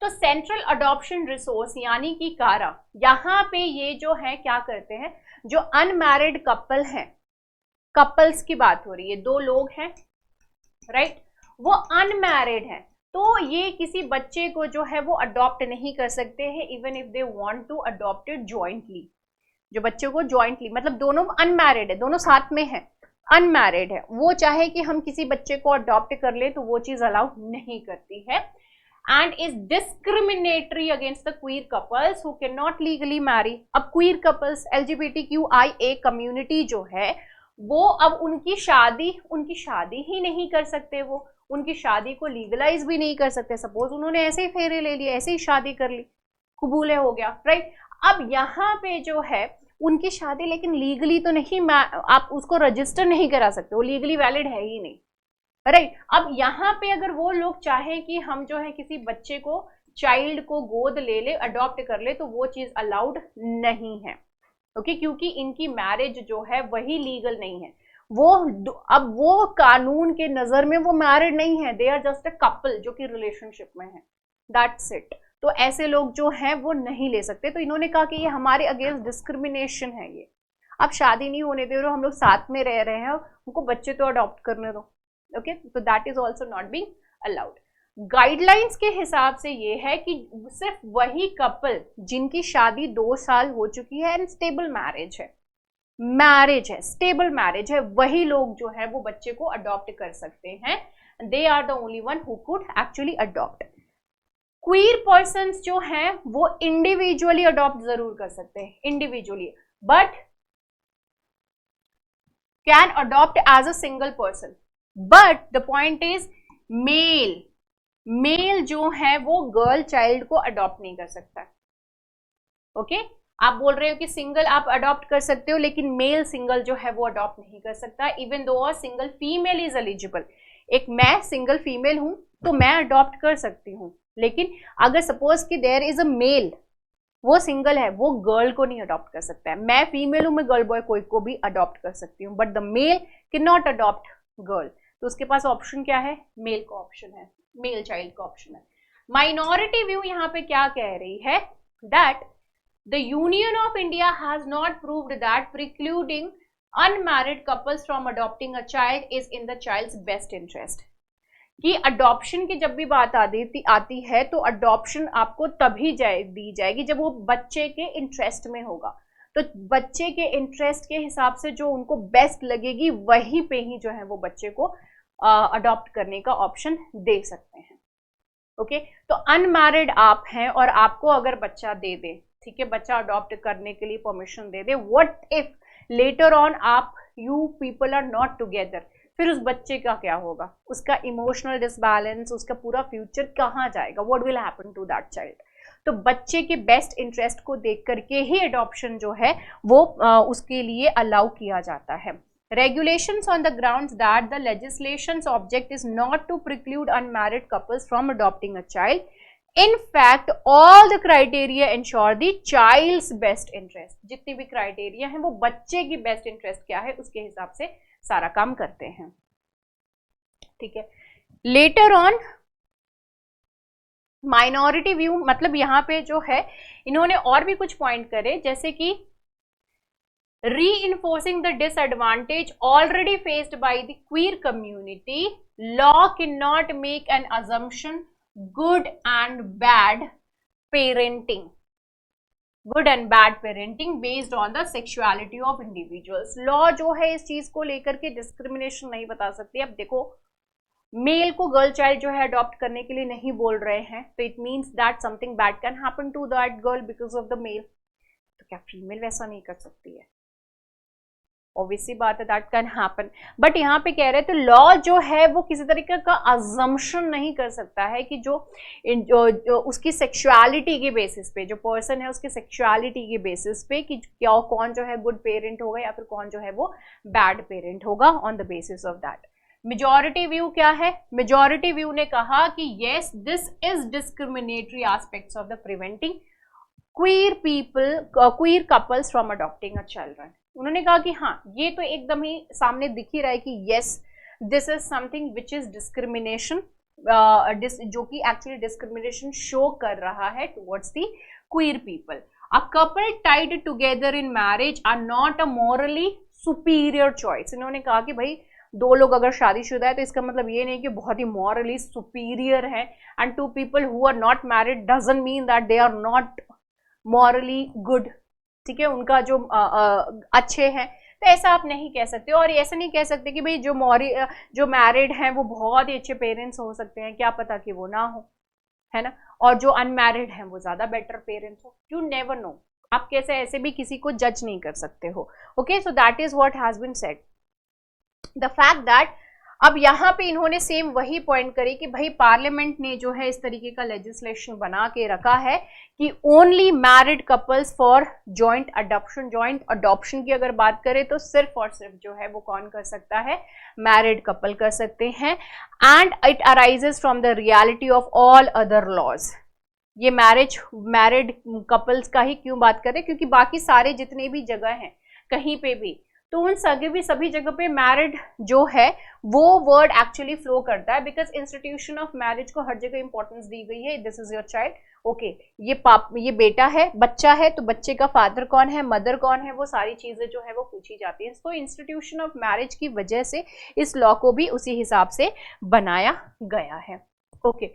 [SPEAKER 1] तो सेंट्रल अडॉप्शन रिसोर्स यानी कि कारा, यहाँ पे ये जो है क्या करते हैं, जो अनमैरिड कपल हैं, कपल्स की बात हो रही है, 2 लोग हैं राइट, वो अनमैरिड हैं, तो ये किसी बच्चे को जो है वो अडॉप्ट नहीं कर सकते हैं even if they want to adopt it jointly. जो बच्चों को जॉइंटली, मतलब दोनों अनमैरिड है, दोनों साथ में है, अनमैरिड है, वो चाहे कि हम किसी बच्चे को अडॉप्ट कर ले तो वो चीज अलाउ नहीं करती है, and is discriminatory against the queer couples who can not legally marry. अब क्वीर कपल्स, LGBTQIA कम्युनिटी जो है वो अब उनकी शादी ही नहीं कर सकते, वो उनकी शादी को लीगलाइज भी नहीं कर सकते। सपोज उन्होंने ऐसे ही फेरे ले लिए, ऐसे ही शादी कर ली, कबूले हो गया राइट। अब यहाँ पे जो है उनकी शादी लेकिन लीगली तो नहीं, आप उसको रजिस्टर नहीं करा सकते, वो लीगली वैलिड है ही नहीं राइट। अब यहाँ पे अगर वो लोग चाहें कि हम जो है किसी बच्चे को, चाइल्ड को गोद ले ले, अडॉप्ट कर ले, तो वो चीज अलाउड नहीं है। ओके, क्योंकि इनकी मैरिज जो है वही लीगल नहीं है, वो अब वो कानून के नजर में वो मैरिड नहीं है, they are just a couple जो कि रिलेशनशिप में है, दैट्स इट। तो ऐसे लोग जो हैं वो नहीं ले सकते। तो इन्होंने कहा कि ये हमारे अगेंस्ट डिस्क्रिमिनेशन है, ये अब शादी नहीं होने दे रहे, हम लोग साथ में रह रहे हैं, उनको बच्चे तो अडॉप्ट करने दो। ओके, तो that is also not being allowed. Guidelines के हिसाब से ये है कि सिर्फ वही कपल जिनकी शादी 2 साल हो चुकी है एंड स्टेबल मैरिज है, स्टेबल मैरिज है, वही लोग जो है वो बच्चे को अडॉप्ट कर सकते हैं। They are the only one who could actually adopt. Queer persons जो हैं वो इंडिविजुअली अडॉप्ट जरूर कर सकते हैं, individually, but can adopt as a single person. But the point is male जो है वो गर्ल चाइल्ड को अडॉप्ट नहीं कर सकता। ओके, आप बोल रहे हो कि सिंगल आप अडॉप्ट कर सकते हो, लेकिन मेल सिंगल जो है वो अडॉप्ट नहीं कर सकता, even though a single female is eligible. एक मैं सिंगल फीमेल हूं तो मैं अडॉप्ट कर सकती हूँ, लेकिन अगर सपोज कि देयर इज अ मेल, वो सिंगल है, वो गर्ल को नहीं अडॉप्ट कर सकता है। मैं फीमेल हूं, मैं गर्ल बॉय कोई को भी अडॉप्ट कर सकती हूँ, but the mail can not adopt girl. तो उसके पास ऑप्शन क्या है, मेल का ऑप्शन है, मेल चाइल्ड का ऑप्शन है। माइनॉरिटी व्यू यहाँ पे क्या कह रही है, that the union of India has not proved that precluding unmarried couples from adopting a child is in the child's best interest. कि अडॉप्शन की जब भी बात आती है तो अडॉप्शन आपको तभी दी जाएगी जब वो बच्चे के इंटरेस्ट में होगा। तो बच्चे के इंटरेस्ट के हिसाब से जो उनको बेस्ट लगेगी वहीं पे ही जो है वो बच्चे को अडॉप्ट करने का ऑप्शन दे सकते हैं। ओके, तो अनमैरिड आप हैं और आपको अगर बच्चा दे दे, ठीक है, बच्चा अडॉप्ट करने के लिए परमिशन दे दे, व्हाट इफ लेटर ऑन आप you people are not together, फिर उस बच्चे का क्या होगा, उसका इमोशनल डिसबैलेंस, उसका पूरा फ्यूचर कहाँ जाएगा, what will happen to that child. तो बच्चे के बेस्ट इंटरेस्ट को देख करके ही अडॉप्शन जो है वो उसके लिए अलाउ किया जाता है। Regulations on the grounds that the legislation's object is not to preclude unmarried couples from adopting a child. In fact, all the criteria ensure the child's best interest. जितनी भी criteria हैं वो बच्चे की best interest क्या है उसके हिसाब से सारा काम करते हैं, ठीक है। Later on, minority view मतलब यहाँ पे जो है इन्होंने और भी कुछ पॉइंट करे, जैसे कि reinforcing the disadvantage already faced by the queer community, law cannot make an assumption good and bad parenting based on the sexuality of individuals. law जो है इस चीज को लेकर के डिस्क्रिमिनेशन नहीं बता सकती। अब देखो, मेल को गर्ल चाइल्ड जो है अडॉप्ट करने के लिए नहीं बोल रहे हैं, तो it means that something bad can happen to that girl because of the male. तो क्या फीमेल वैसा नहीं कर सकती है? ऑब्वियसली बात है, दैट कैन हैपन। बट यहाँ पे कह रहे थे लॉ जो है वो किसी तरीके का अजम्पशन नहीं कर सकता है कि जो उसकी सेक्सुअलिटी के बेसिस पे, जो पर्सन है उसकी सेक्सुअलिटी के बेसिस पे कि क्या कौन जो है गुड पेरेंट होगा या फिर कौन जो है वो बैड पेरेंट होगा on the basis of that. Majority view क्या है? मेजॉरिटी व्यू ने कहा कि yes this is discriminatory aspects of the preventing queer couples from adopting a children. उन्होंने कहा कि हाँ, ये तो एकदम ही सामने दिख ही रहा है कि yes this is something which is discrimination, जो कि एक्चुअली डिस्क्रिमिनेशन शो कर रहा है towards the queer people. A couple tied together in marriage are not a morally superior choice. इन्होंने कहा कि भाई दो लोग अगर शादीशुदा है तो इसका मतलब ये नहीं कि बहुत ही मॉरली सुपीरियर है, and to people who are not married doesn't mean that they are not morally good, ठीक है, उनका जो अच्छे हैं, तो ऐसा आप नहीं कह सकते। और ऐसा नहीं कह सकते कि भाई जो मैरिड हैं वो बहुत ही अच्छे पेरेंट्स हो सकते हैं, क्या पता कि वो ना हो, है ना, और जो अनमैरिड हैं वो ज्यादा बेटर पेरेंट्स हो, यू नेवर नो। आप कैसे ऐसे भी किसी को जज नहीं कर सकते हो। Okay, so that is what has been said. The fact that अब यहाँ पे इन्होंने सेम वही पॉइंट करी कि भाई पार्लियामेंट ने जो है इस तरीके का लेजिस्लेशन बना के रखा है कि only married couples for joint adoption. Joint adoption की अगर बात करें तो सिर्फ और सिर्फ जो है वो कौन कर सकता है? मैरिड कपल कर सकते हैं। And it arises from the reality of all other laws. ये मैरिड कपल्स का ही क्यों बात करें? क्योंकि बाकी सारे जितने भी जगह हैं कहीं पे भी, तो उन सभी जगह पे मैरिड जो है वो वर्ड एक्चुअली फ्लो करता है, बिकॉज इंस्टीट्यूशन ऑफ मैरिज को हर जगह इंपॉर्टेंस दी गई है। This is your child, okay, ये बेटा है, बच्चा है, तो बच्चे का फादर कौन है, मदर कौन है, वो सारी चीजें जो है वो पूछी जाती है। तो इंस्टीट्यूशन ऑफ मैरिज की वजह से इस लॉ को भी उसी हिसाब से बनाया गया है। Okay,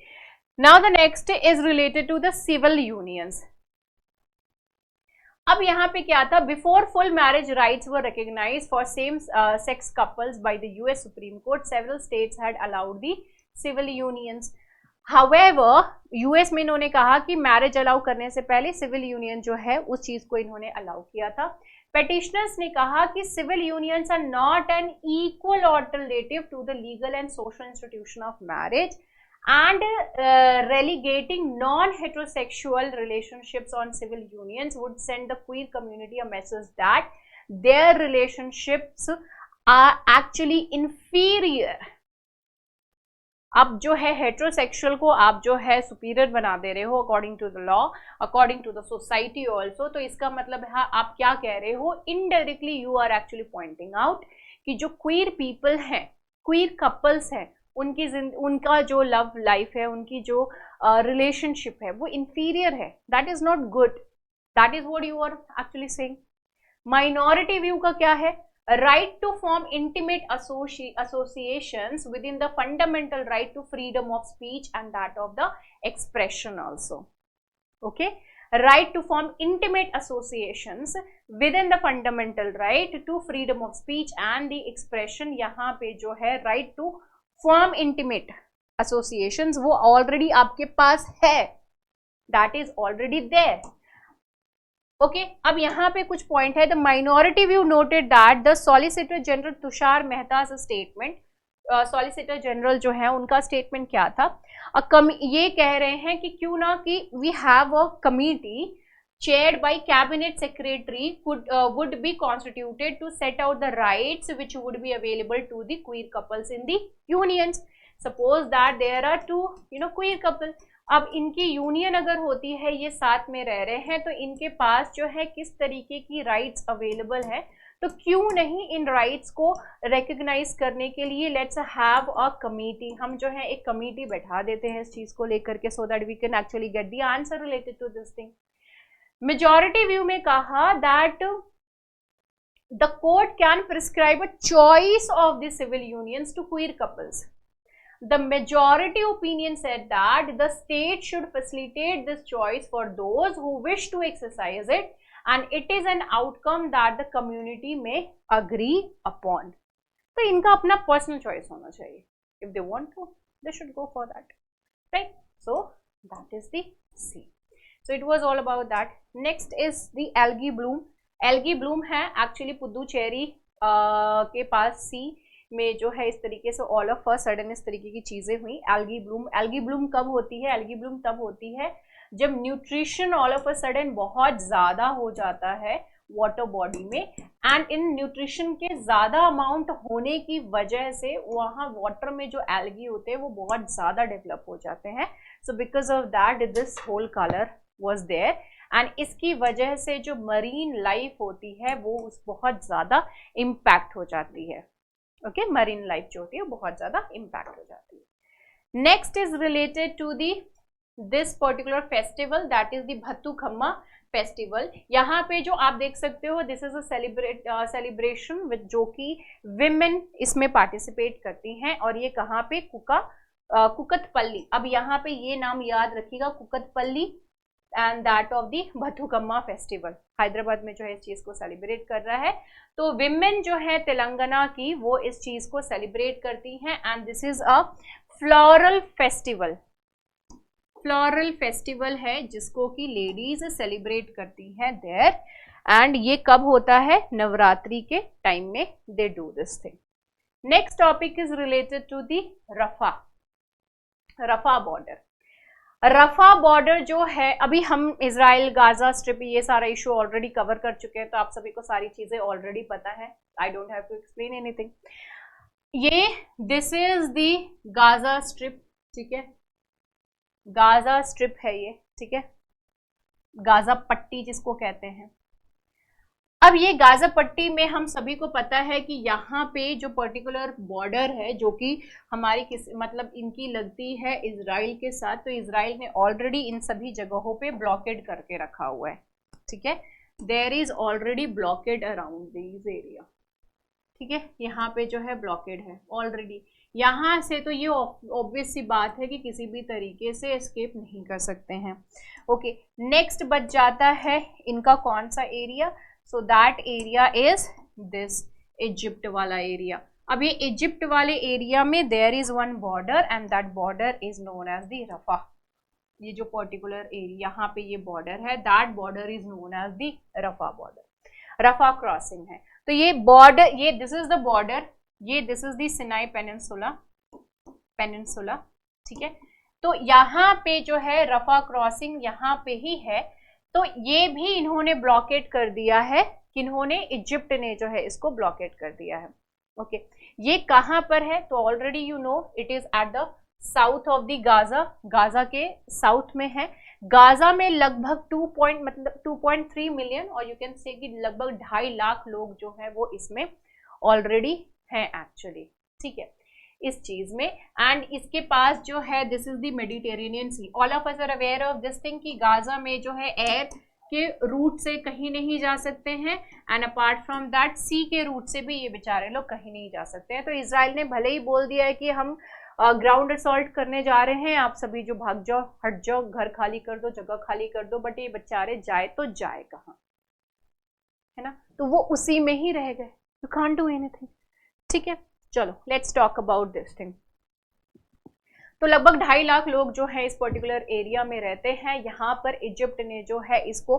[SPEAKER 1] now the next is related to the civil unions. अब यहाँ पे क्या था? Before full marriage rights were recognised for same sex couples by the US supreme court, several states had allowed the civil unions. However, US में इन्होंने कहा कि marriage allow करने से पहले सिविल यूनियन जो है उस चीज को इन्होंने अलाउ किया था। पेटिशनर्स ने कहा कि civil unions are not an equal alternative to the legal and social institution of marriage, and relegating non-heterosexual relationships on civil unions would send the queer community a message that their relationships are actually inferior अब जो है heterosexual को आप जो है superior बना दे रहे हो according to the law, according to the society also. तो इसका मतलब है आप क्या कह रहे हो, indirectly you are actually pointing out कि जो क्वीर पीपल हैं, क्वीर कपल्स हैं, उनका जो लव लाइफ है, उनकी जो रिलेशनशिप है वो इंफीरियर है। That is not good, that is what you are actually saying. Minority view का क्या है, right to form intimate associations within the fundamental right to freedom of speech and that of the expression also. Okay, right to form intimate associations within the fundamental right to freedom of speech and the expression। यहाँ पे जो है right to form intimate associations वो already आपके पास है, that is already there। Okay अब यहाँ पे कुछ पॉइंट है। The minority view noted that the solicitor general Tushar Mehta statement, solicitor general जो है उनका स्टेटमेंट क्या था, ये कह रहे हैं कि क्यों ना कि we have a committee chaired by cabinet secretary would be constituted to set out the rights which would be available to the queer couples in the unions। Suppose that there are two queer couple, अब इनकी union अगर होती है, ये साथ में रह रहे हैं, तो इनके पास जो है किस तरीके की राइट्स अवेलेबल है, तो क्यों नहीं इन राइट्स को रिकग्नाइज करने के लिए लेट्स हैव अ कमिटी, हम जो है एक कमिटी बैठा देते हैं इस चीज को लेकर के, so that we can actually get the answer related to this thing. Majority view में कहा that the court can prescribe a choice of the civil unions to queer couples. The majority opinion said that the state should facilitate this choice for those who wish to exercise it, and it is an outcome that the community may agree upon। तो इनका अपना personal choice होना चाहिए, if they want to they should go for that, right? So that is the C। So it was all about that। Next is the algae bloom। algae bloom है actually Puducherry के पास C में जो है इस तरीके से ऑल ऑफ अ सडन इस तरीके की चीजें हुई। एल्गी ब्लूम कब होती है, एल्गी ब्लूम तब होती है जब nutrition all of a sudden बहुत ज्यादा हो जाता है वाटर बॉडी में, एंड इन न्यूट्रिशन के ज्यादा अमाउंट होने की वजह से वहाँ वाटर में जो एल्गी होते हैं वो बहुत ज्यादा डेवलप हो जाते हैं। So because of that this whole colour was there, and इसकी वजह से जो मरीन लाइफ होती है वो बहुत ज्यादा इम्पैक्ट हो जाती है। ओके, मरीन लाइफ जो होती है बहुत ज्यादा इम्पैक्ट हो जाती है। Next is related to this particular festival, that is the Bathukamma festival. यहाँ पे जो आप देख सकते हो this is a celebration with जो कि विमेन इसमें पार्टिसिपेट करती हैं, और ये कहाँ पे कुकतपल्ली, अब यहाँ पे ये नाम याद रखिएगा Kukatpally and that of the Bathukamma festival, Hyderabad में जो है इस चीज को सेलिब्रेट कर रहा है। तो विमेन जो है तेलंगाना की वो इस चीज को सेलिब्रेट करती हैं, and this is a floral festival. Floral festival है जिसको कि लेडीज सेलिब्रेट करती हैं देयर, एंड ये कब होता है, नवरात्रि के टाइम में they do this thing. Next topic is related to the Rafah border. Rafah border जो है, अभी हम इजराइल गाजा स्ट्रिप ये सारा इशू ऑलरेडी कवर कर चुके हैं, तो आप सभी को सारी चीजें ऑलरेडी पता है, I don't have to explain anything. ये this is the Gaza strip, ठीक है, गाजा स्ट्रिप है ये, ठीक है, गाजा पट्टी जिसको कहते हैं। अब ये गाजा पट्टी में हम सभी को पता है कि यहाँ पे जो पर्टिकुलर बॉर्डर है जो कि हमारी मतलब इनकी लगती है इजराइल के साथ, तो इजराइल ने ऑलरेडी इन सभी जगहों पे ब्लॉकेड करके रखा हुआ है, ठीक है, there is already blockade around this area, ठीक है, यहाँ पे जो है ब्लॉकेड है ऑलरेडी। यहाँ से तो ये ऑब्वियस सी बात है कि किसी भी तरीके से एस्केप नहीं कर सकते हैं। ओके, नेक्स्ट बच जाता है इनका कौन सा area, so that area is this Egypt वाला एरिया। अब ये इजिप्ट वाले एरिया में there is one border and that border is known as the Rafah. ये जो पर्टिकुलर एरिया यहाँ पे ये बॉर्डर है, that border is known as the Rafah border, Rafah crossing है। तो ये बॉर्डर, ये दिस इज द बॉर्डर, ये this is the Sinai peninsula, ठीक है। तो यहाँ पे जो है रफा क्रॉसिंग यहाँ पे ही है, तो ये भी इन्होंने ब्लॉकेट कर दिया है, किन्होंने, इजिप्ट ने जो है इसको ब्लॉकेट कर दिया है। ओके, ये कहाँ पर है, तो already you know it is at the south of the Gaza, Gaza के साउथ में है। गाजा में लगभग 2.3 मिलियन और यू कैन से कि लगभग 2.5 लाख लोग जो है वो इसमें ऑलरेडी हैं एक्चुअली, ठीक है, इस चीज में। एंड इसके पास जो है this is the Mediterranean sea. All of us are aware of this thing कि गाजा में जो है एयर के रूट से कहीं नहीं जा सकते हैं एंड अपार्ट फ्रॉम दैट सी के रूट से भी ये बेचारे लोग कहीं नहीं जा सकते हैं। तो इजराइल ने भले ही बोल दिया है कि हम ग्राउंड असॉल्ट करने जा रहे हैं, आप सभी जो भाग जाओ, हट जाओ, घर खाली कर दो, जगह खाली कर दो, बट ये बेचारे जाए तो जाए कहाँ, है ना? तो वो उसी में ही रह गए, यू कांट डू एनीथिंग, ठीक है। चलो let's talk about this thing. तो लगभग 2.5 लाख लोग जो है इस पर्टिकुलर एरिया में रहते हैं। यहाँ पर इजिप्ट ने जो है इसको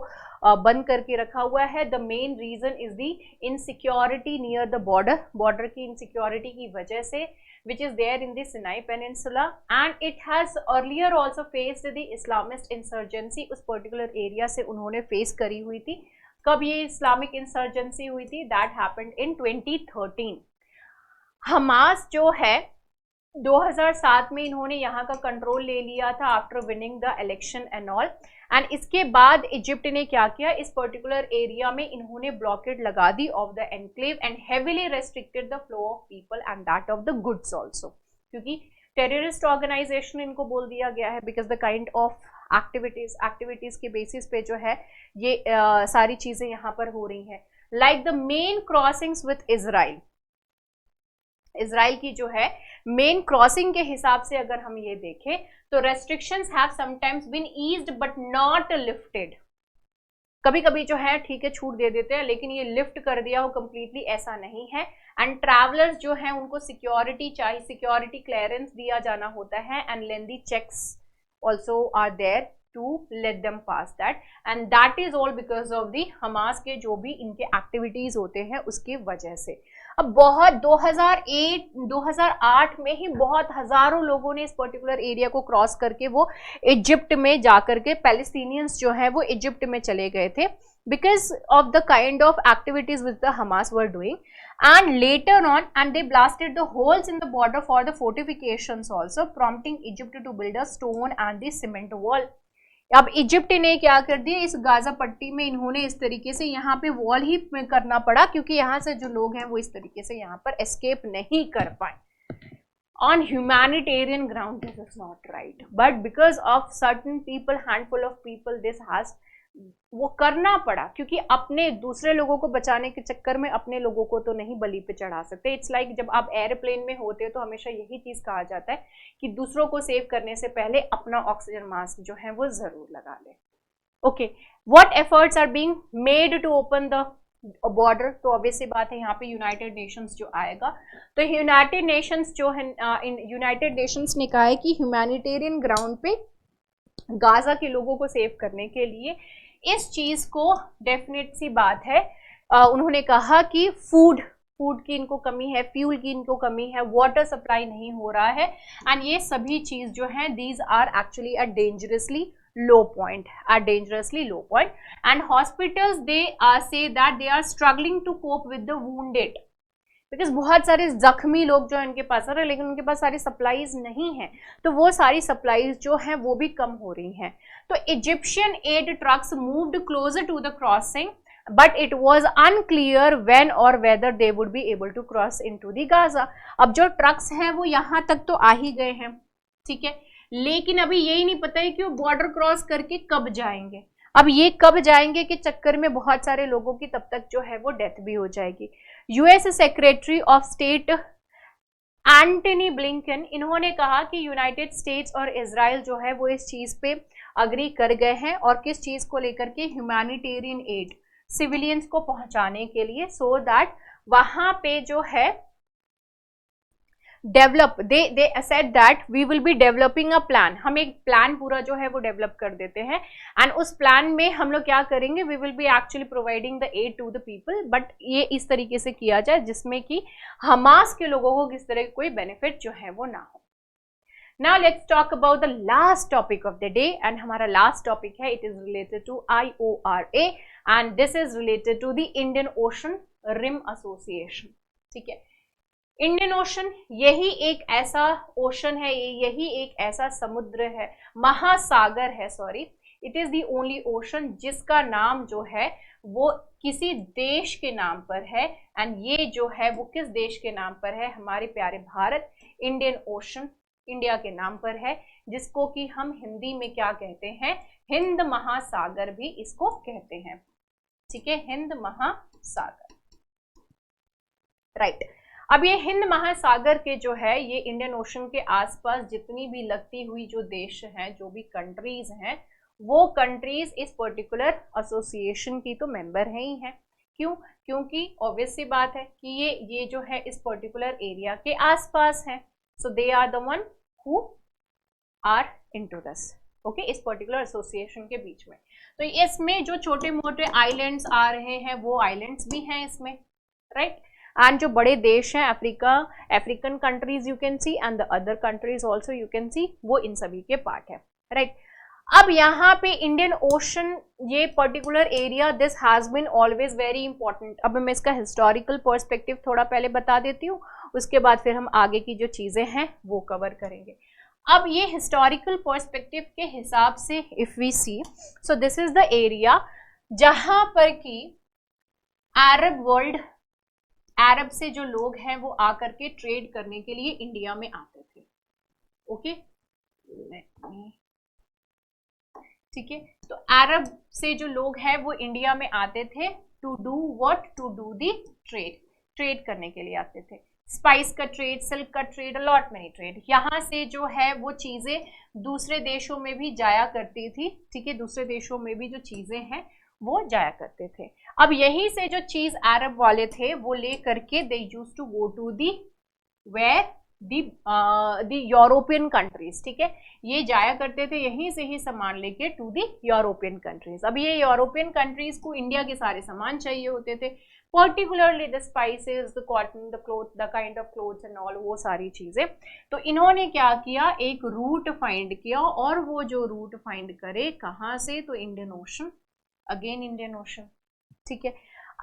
[SPEAKER 1] बंद करके रखा हुआ है। The main reason is the insecurity near the border, border की इनसिक्योरिटी की वजह से, which is there in the Sinai peninsula and it has earlier also faced the Islamist insurgency. उस पर्टिकुलर एरिया से उन्होंने फेस करी हुई थी। कब ये इस्लामिक इंसर्जेंसी हुई थी? That happened in 2013। हमास जो है 2007 में इन्होंने यहाँ का कंट्रोल ले लिया था after winning the election and all. And इसके बाद इजिप्ट ने क्या किया, इस पर्टिकुलर एरिया में इन्होंने ब्लॉकेड लगा दी of the enclave and heavily restricted the flow of people and that of the goods also, क्योंकि टेररिस्ट ऑर्गेनाइजेशन इनको बोल दिया गया है because the kind of activities के बेसिस पे जो है ये सारी चीजें यहाँ पर हो रही हैं। Like the main crossings with Israel, Israel की जो है मेन क्रॉसिंग के हिसाब से अगर हम ये देखें तो restrictions have sometimes been eased but not lifted. कभी कभी जो है ठीक है छूट दे देते हैं, लेकिन ये लिफ्ट कर दिया हो कंप्लीटली ऐसा नहीं है। एंड ट्रैवलर्स जो है उनको सिक्योरिटी चाहिए, सिक्योरिटी क्लियरेंस दिया जाना होता है and lengthy checks also are there to let them pass that and that is all because of the Hamas के जो भी इनके एक्टिविटीज होते हैं उसकी वजह से। अब बहुत 2008 में ही बहुत हजारों लोगों ने इस पर्टिकुलर एरिया को क्रॉस करके वो इजिप्ट में जाकर के पैलेस्टीनियंस जो है वो इजिप्ट में चले गए थे because of the kind of activities which the Hamas were doing and later on and they blasted the holes in the border for the fortifications also prompting Egypt to build a stone and the cement wall। अब Egypt ने क्या कर दिया, इस Gaza पट्टी में इन्होंने इस तरीके से यहाँ पे वॉल ही करना पड़ा क्योंकि यहाँ से जो लोग हैं वो इस तरीके से यहाँ पर एस्केप नहीं कर पाए। On humanitarian ground this is not right but because of certain people, handful of people this has, वो करना पड़ा क्योंकि अपने दूसरे लोगों को बचाने के चक्कर में अपने लोगों को तो नहीं बलि पे चढ़ा सकते। इट्स लाइक जब आप एयरप्लेन में होते हो तो हमेशा यही चीज कहा जाता है कि दूसरों को सेव करने से पहले अपना ऑक्सीजन मास्क जो है वो जरूर लगा ले। Okay, what efforts are being made to open the border? तो ऑब्वियसली बात है यहाँ पे यूनाइटेड नेशंस जो आएगा, तो यूनाइटेड नेशंस जो है यूनाइटेड नेशंस ने कहा है कि ह्यूमैनिटेरियन ग्राउंड पे गाजा के लोगों को सेव करने के लिए इस चीज को डेफिनेट सी बात है, उन्होंने कहा कि फूड की इनको कमी है, फ्यूल की इनको कमी है, वाटर सप्लाई नहीं हो रहा है एंड ये सभी चीज जो है these are actually at dangerously low point, and hospitals they say that they are struggling to cope with the wounded because बहुत सारे जख्मी लोग जो इनके पास आ रहे हैं लेकिन उनके पास सारी सप्लाईज नहीं है, तो वो सारी सप्लाईज जो हैं वो भी कम हो रही हैं। तो Egyptian aid trucks moved closer to the crossing but it was unclear when or whether they would be able to cross into the Gaza. अब जो ट्रक्स हैं वो यहाँ तक तो आ ही गए हैं, ठीक है, लेकिन अभी यही नहीं पता है कि वो बॉर्डर क्रॉस करके कब जाएंगे। अब ये कब जाएंगे के चक्कर में बहुत सारे लोगों की तब तक जो है वो डेथ भी हो जाएगी। US secretary of state Antony Blinken, इन्होंने कहा कि यूनाइटेड स्टेट्स और इजराइल जो है वो इस चीज पे अग्री कर गए हैं और किस चीज को लेकर के, ह्यूमैनिटेरियन एड सिविलियंस को पहुंचाने के लिए, सो दैट वहां पे जो है develop they said that we will be developing a plan, हम एक प्लान पूरा जो है वो डेवलप कर देते हैं एंड उस प्लान में हम लोग क्या करेंगे, we will be actually providing the aid to the people, but ये इस तरीके से किया जाए जिसमें कि हमास के लोगों को किस तरह कोई बेनिफिट जो है वो ना हो। Now let's talk about the last topic of the day and हमारा last topic है, it is related to IORA and this is related to the Indian Ocean Rim Association, ठीक है। इंडियन ओशन यही एक ऐसा ओशन है, यही एक ऐसा समुद्र है, महासागर है, sorry, it is the only ocean जिसका नाम जो है वो किसी देश के नाम पर है। एंड ये जो है वो किस देश के नाम पर है? हमारे प्यारे भारत, इंडियन ओशन इंडिया के नाम पर है, जिसको कि हम हिंदी में क्या कहते हैं? हिंद महासागर भी इसको कहते हैं। ठीक है, हिंद महासागर, राइट। अब ये हिंद महासागर के जो है ये इंडियन ओशन के आसपास जितनी भी लगती हुई जो देश हैं, जो भी कंट्रीज हैं, वो कंट्रीज इस पर्टिकुलर एसोसिएशन की तो मेंबर है ही है। क्यों? क्योंकि ऑब्वियस सी बात है कि ये जो है इस पर्टिकुलर एरिया के आसपास है। So they are the one who are into this, okay, इस पर्टिकुलर एसोसिएशन के बीच में। तो इसमें जो छोटे मोटे आइलैंड्स आ रहे हैं वो आइलैंड्स भी हैं इसमें, राइट। एंड जो बड़े देश हैं African countries you can see, and the other countries also you can see, वो इन सभी के पार्ट है, राइट। अब यहाँ पे इंडियन ओशन ये particular area, this has been always very important. अब मैं इसका हिस्टोरिकल पर्सपेक्टिव थोड़ा पहले बता देती हूँ, उसके बाद फिर हम आगे की जो चीजें हैं वो कवर करेंगे। अब ये हिस्टोरिकल पर्सपेक्टिव के हिसाब से if we see, so this is the area जहां पर कि अरब वर्ल्ड, अरब से जो लोग हैं वो आकर के ट्रेड करने के लिए इंडिया में आते थे, ओके, ठीक है। तो अरब से जो लोग हैं वो इंडिया में आते थे to do what? To do the trade, trade करने के लिए आते थे। स्पाइस का ट्रेड, सिल्क का ट्रेड, लॉट मेनी ट्रेड। यहाँ से जो है वो चीजें दूसरे देशों में भी जाया करती थी, ठीक है, दूसरे देशों में भी जो चीजें हैं वो जाया करते थे। अब यहीं से जो चीज अरब वाले थे वो ले करके they used to go to the where the European countries, ठीक है, ये जाया करते थे यहीं से ही सामान लेके टू दी यूरोपियन कंट्रीज। अब ये यूरोपियन कंट्रीज को इंडिया के सारे सामान चाहिए होते थे, particularly the spices, the cotton, the cloth, the kind of clothes and all, वो सारी चीजें। तो इन्होंने क्या किया? एक रूट फाइंड किया, और वो जो रूट फाइंड करे कहाँ से? तो Indian ocean, again Indian ocean, ठीक है।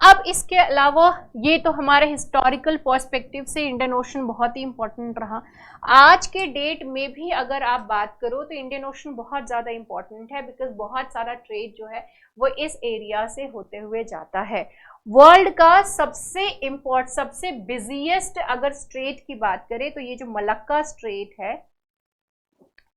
[SPEAKER 1] अब इसके अलावा ये तो हमारे हिस्टोरिकल पर्सपेक्टिव से इंडियन ओशन बहुत ही इंपॉर्टेंट रहा। आज के डेट में भी अगर आप बात करो तो इंडियन ओशन बहुत ज़्यादा इंपॉर्टेंट है, बिकॉज बहुत सारा ट्रेड जो है वो इस एरिया से होते हुए जाता है। वर्ल्ड का सबसे बिजिएस्ट अगर स्ट्रेट की बात करें तो ये जो मलक्का स्ट्रेट है,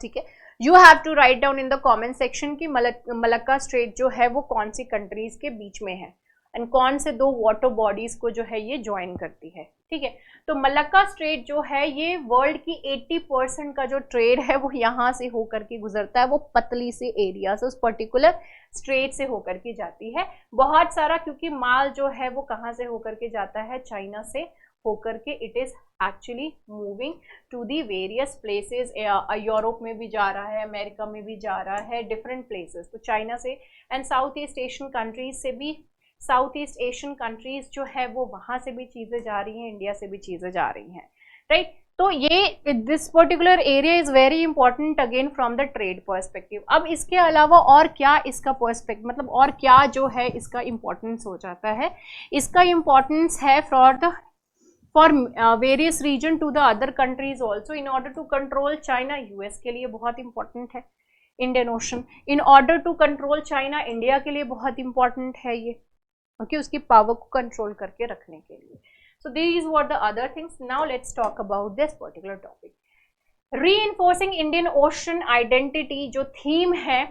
[SPEAKER 1] ठीक है, you have to write down in the comment section कि मलक्का स्ट्रेट जो है वो कौन सी कंट्रीज के बीच में है एंड कौन से दो वाटर बॉडीज को जो है ये ज्वाइन करती है, ठीक है। तो मलक्का स्ट्रेट जो है ये वर्ल्ड की 80% का जो ट्रेड है वो यहाँ से होकर के गुजरता है, वो पतली से एरिया से उस पर्टिकुलर स्ट्रेट से होकर के जाती है बहुत सारा, क्योंकि माल जो है वो कहाँ से होकर के जाता है? चाइना से होकर के it is actually moving to the various places. Europe में भी जा रहा है, अमेरिका में भी जा रहा है, डिफरेंट प्लेसेस। तो चाइना से and south east Asian countries से भी, साउथ ईस्ट एशियन कंट्रीज जो है वो वहां से भी चीजें जा रही हैं, इंडिया से भी चीजें जा रही हैं, राइट। तो ये this particular area is very important again from the trade perspective. अब इसके अलावा और क्या इसका पर्सपेक्टिव, मतलब और क्या जो है इसका इंपॉर्टेंस हो जाता है? इसका इंपॉर्टेंस है for various reason to the other countries also. In order to control China, US के लिए बहुत इंपॉर्टेंट है Indian ocean. In order to control China, India के लिए बहुत इंपॉर्टेंट है ये, ओके, उसकी पावर को कंट्रोल करके रखने के लिए। So these were the other things. Now let's talk about this particular topic, reinforcing Indian ocean identity. जो थीम है,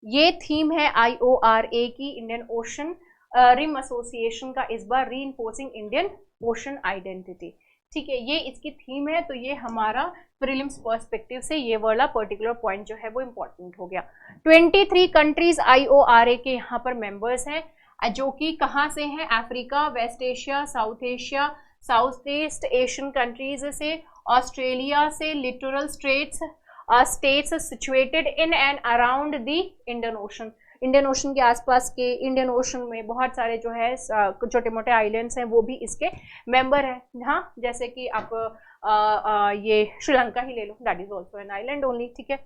[SPEAKER 1] ये थीम है IORA की, इंडियन ओशन रिम एसोसिएशन का इस बार, रीइंफोर्सिंग इंडियन ओशन आइडेंटिटी, ठीक है, ये इसकी थीम है। तो ये हमारा प्रीलिम्स पर्सपेक्टिव से ये वाला पर्टिकुलर पॉइंट जो है वो इंपॉर्टेंट हो गया। 23 कंट्रीज IORA के यहाँ पर मेंबर्स हैं, जो कि कहाँ से हैं? Africa, west Asia, south east Asian countries से, ऑस्ट्रेलिया से, littoral states situated in and around the Indian ocean. Indian ocean के आसपास के, इंडियन ओशन में बहुत सारे जो है छोटे मोटे आइलैंड्स हैं वो भी इसके मेंबर हैं। हाँ, जैसे कि आप ये श्रीलंका ही ले लो, that is also an island only, ठीक है,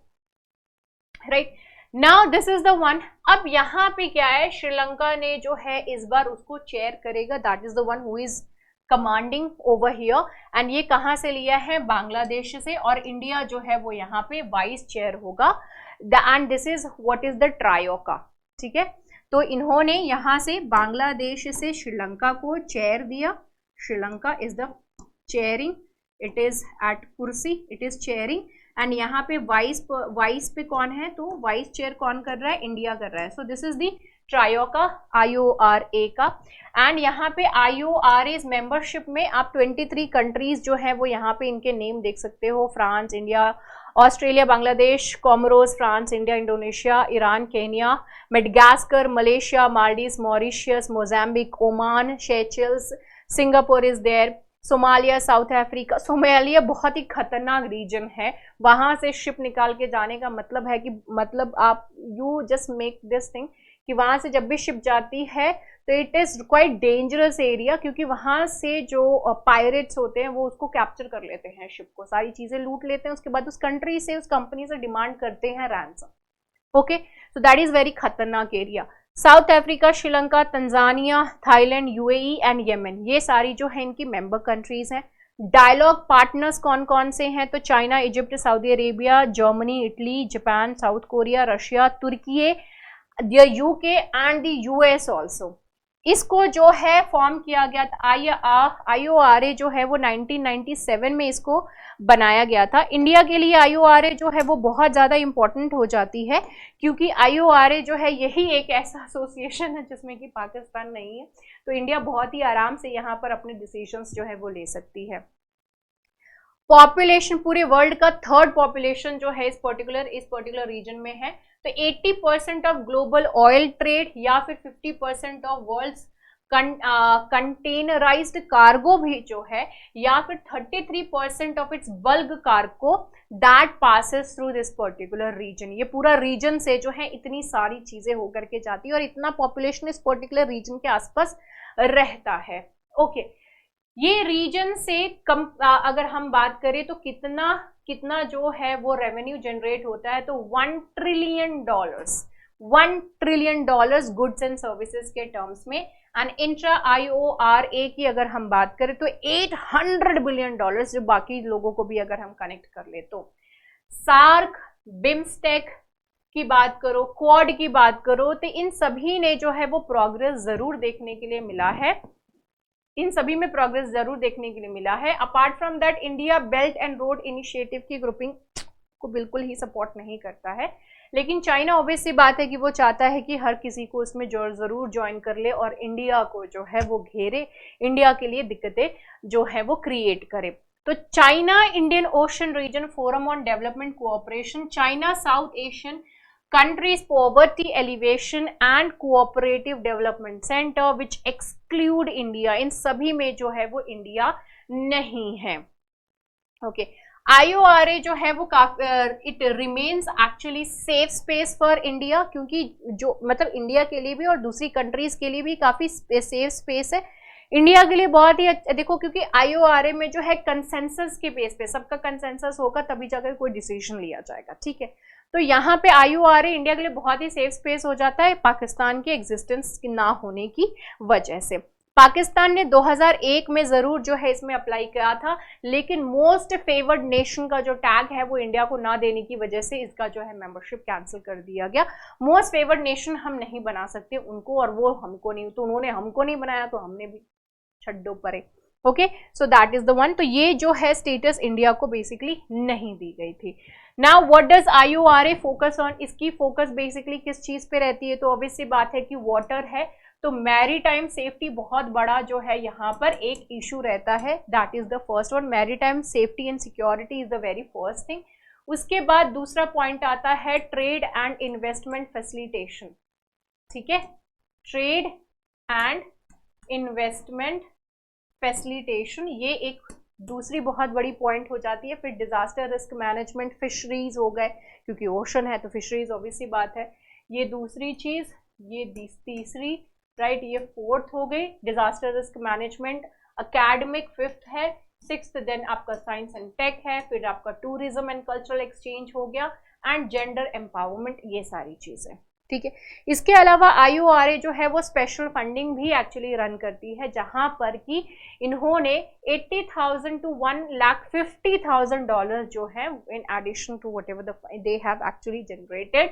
[SPEAKER 1] right. Now this is the one. अब यहाँ पे क्या है? श्रीलंका ने जो है इस बार उसको चेयर करेगा, that is the one who is commanding over here, and ये कहाँ से लिया है, बांग्लादेश से, और इंडिया जो है वो यहाँ पे वाइस चेयर होगा, and this is what is the troika, ठीक है। तो इन्होंने यहाँ से बांग्लादेश से श्रीलंका को चेयर दिया, Sri Lanka is the chairing, it is at कुर्सी, इट इज चेयरिंग, एंड यहाँ पे वाइस पे कौन है, तो वाइस चेयर कौन कर रहा है, इंडिया कर रहा है। So this is the troika IORA का, एंड यहाँ पे IORA मेंबरशिप में आप 23 कंट्रीज जो है वो यहाँ पे इनके नेम देख सकते हो, France, India, Australia, Bangladesh, Comoros, France, India, Indonesia, Iran, Kenya, Madagascar, Malaysia, Maldives, Mauritius, Mozambique, Oman, Seychelles, Singapore is there, Somalia, South Africa. Somalia बहुत ही खतरनाक रीजन है, वहां से शिप निकाल के जाने का मतलब है कि मतलब आप you just make this thing कि वहां से जब भी शिप जाती है तो it is quite dangerous area, क्योंकि वहां से जो पायरेट्स होते हैं वो उसको कैप्चर कर लेते हैं, शिप को सारी चीजें लूट लेते हैं, उसके बाद उस कंट्री से, उस कंपनी से डिमांड करते हैं ransom. Okay, so that is very खतरनाक area. South Africa, Sri Lanka, Tanzania, Thailand, UAE and Yemen, ये सारी जो है इनकी मेंबर कंट्रीज हैं। डायलॉग पार्टनर्स कौन कौन से हैं, तो China, Egypt, Saudi Arabia, Germany, Italy, Japan, South Korea, Russia, Turkey, the UK and the US also. इसको जो है फॉर्म किया गया था, IORA जो है वो 1997 में इसको बनाया गया था। इंडिया के लिए IORA जो है वो बहुत ज़्यादा इम्पोर्टेंट हो जाती है, क्योंकि IORA जो है यही एक ऐसा एसोसिएशन है जिसमें कि पाकिस्तान नहीं है, तो इंडिया बहुत ही आराम से यहाँ पर अपने डिसीजंस जो है वो ले सकती है। पॉपुलेशन, पूरे वर्ल्ड का 3rd पॉपुलेशन जो है इस पर्टिकुलर रीजन में है, तो 80% ऑफ ग्लोबल ऑयल ट्रेड या फिर 50% ऑफ वर्ल्ड्स कंटेनराइज्ड कार्गो भी जो है, या फिर 33% of its bulk cargo that passes through this particular region. ये पूरा रीजन से जो है इतनी सारी चीजें होकर के जाती है, और इतना पॉपुलेशन इस पर्टिकुलर रीजन के आसपास रहता है। ओके, ये रीजन से कम अगर हम बात करें तो कितना जो है वो रेवेन्यू जनरेट होता है, तो $1 ट्रिलियन गुड्स एंड सर्विसेज के टर्म्स में, एंड इंट्रा IORA की अगर हम बात करें तो $800 बिलियन, जो बाकी लोगों को भी अगर हम कनेक्ट कर ले तो। सार्क, बिम्स्टेक की बात करो, क्वाड की बात करो, तो इन सभी ने जो है वो प्रोग्रेस जरूर देखने के लिए मिला है, इन सभी में प्रोग्रेस जरूर देखने के लिए मिला है। Apart from that, India belt and road initiative की ग्रुपिंग को बिल्कुल ही सपोर्ट नहीं करता है, लेकिन चाइना ऑब्वियस सी बात है कि वो चाहता है कि हर किसी को उसमें जरूर ज्वाइन कर ले और इंडिया को जो है वो घेरे, इंडिया के लिए दिक्कतें जो है वो क्रिएट करे। तो China Indian ocean region forum on development cooperation, China South Asian countries poverty alleviation and cooperative development center which exclude India, इन सभी में जो है वो इंडिया नहीं है। ओके, IORA जो है वो काफी it remains actually safe space for India, क्योंकि जो मतलब इंडिया के लिए भी और दूसरी कंट्रीज के लिए भी काफी सेफ स्पेस है, इंडिया के लिए बहुत ही देखो, क्योंकि IORA में जो है कंसेंसस के बेस पे, सबका कंसेंसस होगा तभी जाकर कोई डिसीजन लिया जाएगा, ठीक है। तो यहाँ पे IORA इंडिया के लिए बहुत ही सेफ स्पेस हो जाता है पाकिस्तान के एग्जिस्टेंस ना होने की वजह से। पाकिस्तान ने 2001 में जरूर जो है इसमें अप्लाई किया था, लेकिन मोस्ट फेवर्ड नेशन का जो टैग है वो इंडिया को ना देने की वजह से इसका जो है मेंबरशिप कैंसिल कर दिया गया। मोस्ट फेवर्ड नेशन हम नहीं बना सकते उनको, और वो हमको नहीं, तो उन्होंने हमको नहीं बनाया तो हमने भी छड्डो परे। Okay, so that is the one. तो ये जो है स्टेटस इंडिया को बेसिकली नहीं दी गई थी। Now what does IORA focus on, इसकी फोकस बेसिकली किस चीज पे रहती है, तो ऑब्वियसली बात है कि वाटर है, तो मैरीटाइम सेफ्टी बहुत बड़ा जो है यहाँ पर एक इशू रहता है, that is the first one. Maritime safety and security is the very first thing. उसके बाद दूसरा पॉइंट आता है ट्रेड एंड इन्वेस्टमेंट फैसिलिटेशन, ठीक है, ट्रेड एंड इन्वेस्टमेंट फैसिलिटेशन, ये एक दूसरी बहुत बड़ी पॉइंट हो जाती है। फिर डिजास्टर रिस्क मैनेजमेंट, फिशरीज हो गए, क्योंकि ओशन है तो फिशरीज ऑब्वियसली बात है, ये दूसरी चीज, ये तीसरी, राइट, ये फोर्थ हो गई disaster risk management. Academic fifth है, सिक्स्थ देन आपका साइंस एंड टेक है, फिर आपका टूरिज्म एंड कल्चरल एक्सचेंज हो गया, एंड जेंडर एम्पावरमेंट, ये सारी चीजें। ठीक है। इसके अलावा IORA जो है वो स्पेशल फंडिंग भी एक्चुअली रन करती है, जहां पर कि इन्होंने 80,000 to $1,50,000 जो है in addition to whatever they have actually generated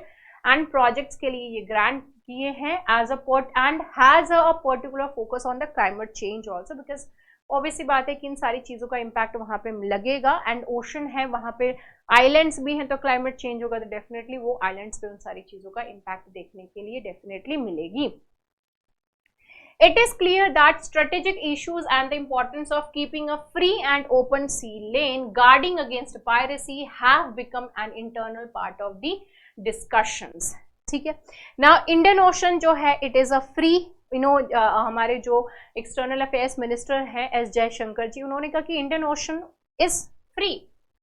[SPEAKER 1] and projects के लिए ये ग्रांट किए हैं as a and has a particular focus on the climate change also, because obviously बात है कि इन सारी चीज़ों का इम्पैक्ट वहाँ पे लगेगा एंड ओशन है वहाँ पे, आइलैंड्स भी हैं, तो क्लाइमेट चेंज होगा तो डेफिनेटली वो आइलैंड्स पे उन सारी चीज़ों का इम्पैक्ट देखने के लिए डेफिनेटली मिलेगी. It is clear that strategic issues and the importance of keeping a free and open sea lane guarding against piracy have become an internal part of the discussions. ठीक है. Now Indian Ocean जो है it is a free, हमारे जो external affairs minister हैं S Jaishankar ji, उन्होंने कहा कि Indian ocean is free.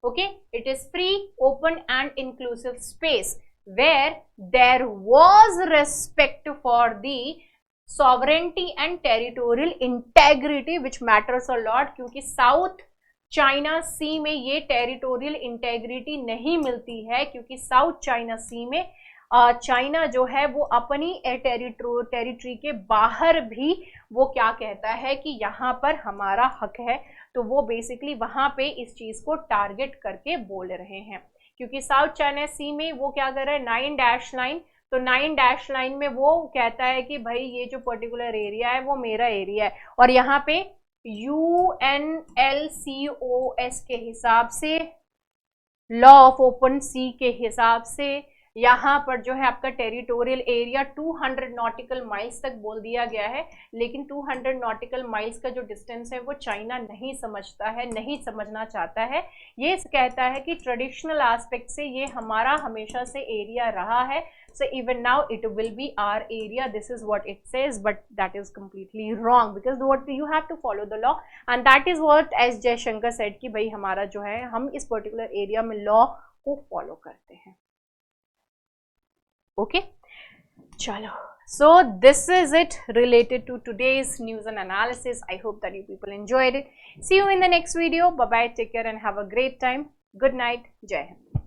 [SPEAKER 1] Okay, it is free, open and inclusive space where there was respect for the sovereignty and territorial integrity which matters a lot, क्योंकि south China sea में ये territorial integrity नहीं मिलती है, क्योंकि south China sea में China जो है वो अपनी टेरिटरी के बाहर भी वो क्या कहता है कि यहाँ पर हमारा हक है, तो वो बेसिकली वहाँ पे इस चीज़ को टारगेट करके बोल रहे हैं. क्योंकि साउथ चाइना सी में वो क्या कर रहा है, 9 डैश लाइन, तो 9 डैश लाइन में वो कहता है कि भाई ये जो पर्टिकुलर एरिया है वो मेरा एरिया है, और यहाँ पे UNLCOS के हिसाब से, लॉ ऑफ ओपन सी के हिसाब से यहाँ पर जो है आपका टेरिटोरियल एरिया 200 नॉटिकल माइल्स तक बोल दिया गया है, लेकिन 200 नॉटिकल माइल्स का जो डिस्टेंस है वो चाइना नहीं समझता है, नहीं समझना चाहता है. ये कहता है कि ट्रेडिशनल एस्पेक्ट से ये हमारा हमेशा से एरिया रहा है, so even now it will be our area, this is what it says, but that is completely wrong because what you have to follow the law and that is what S Jaishankar said कि भाई हमारा जो है हम इस particular area में law को follow करते हैं. Okay, chalo. So this is it related to today's news and analysis. I hope that you people enjoyed it. See you in the next video. Bye bye, take care and have a great time. Good night. Jai Hind.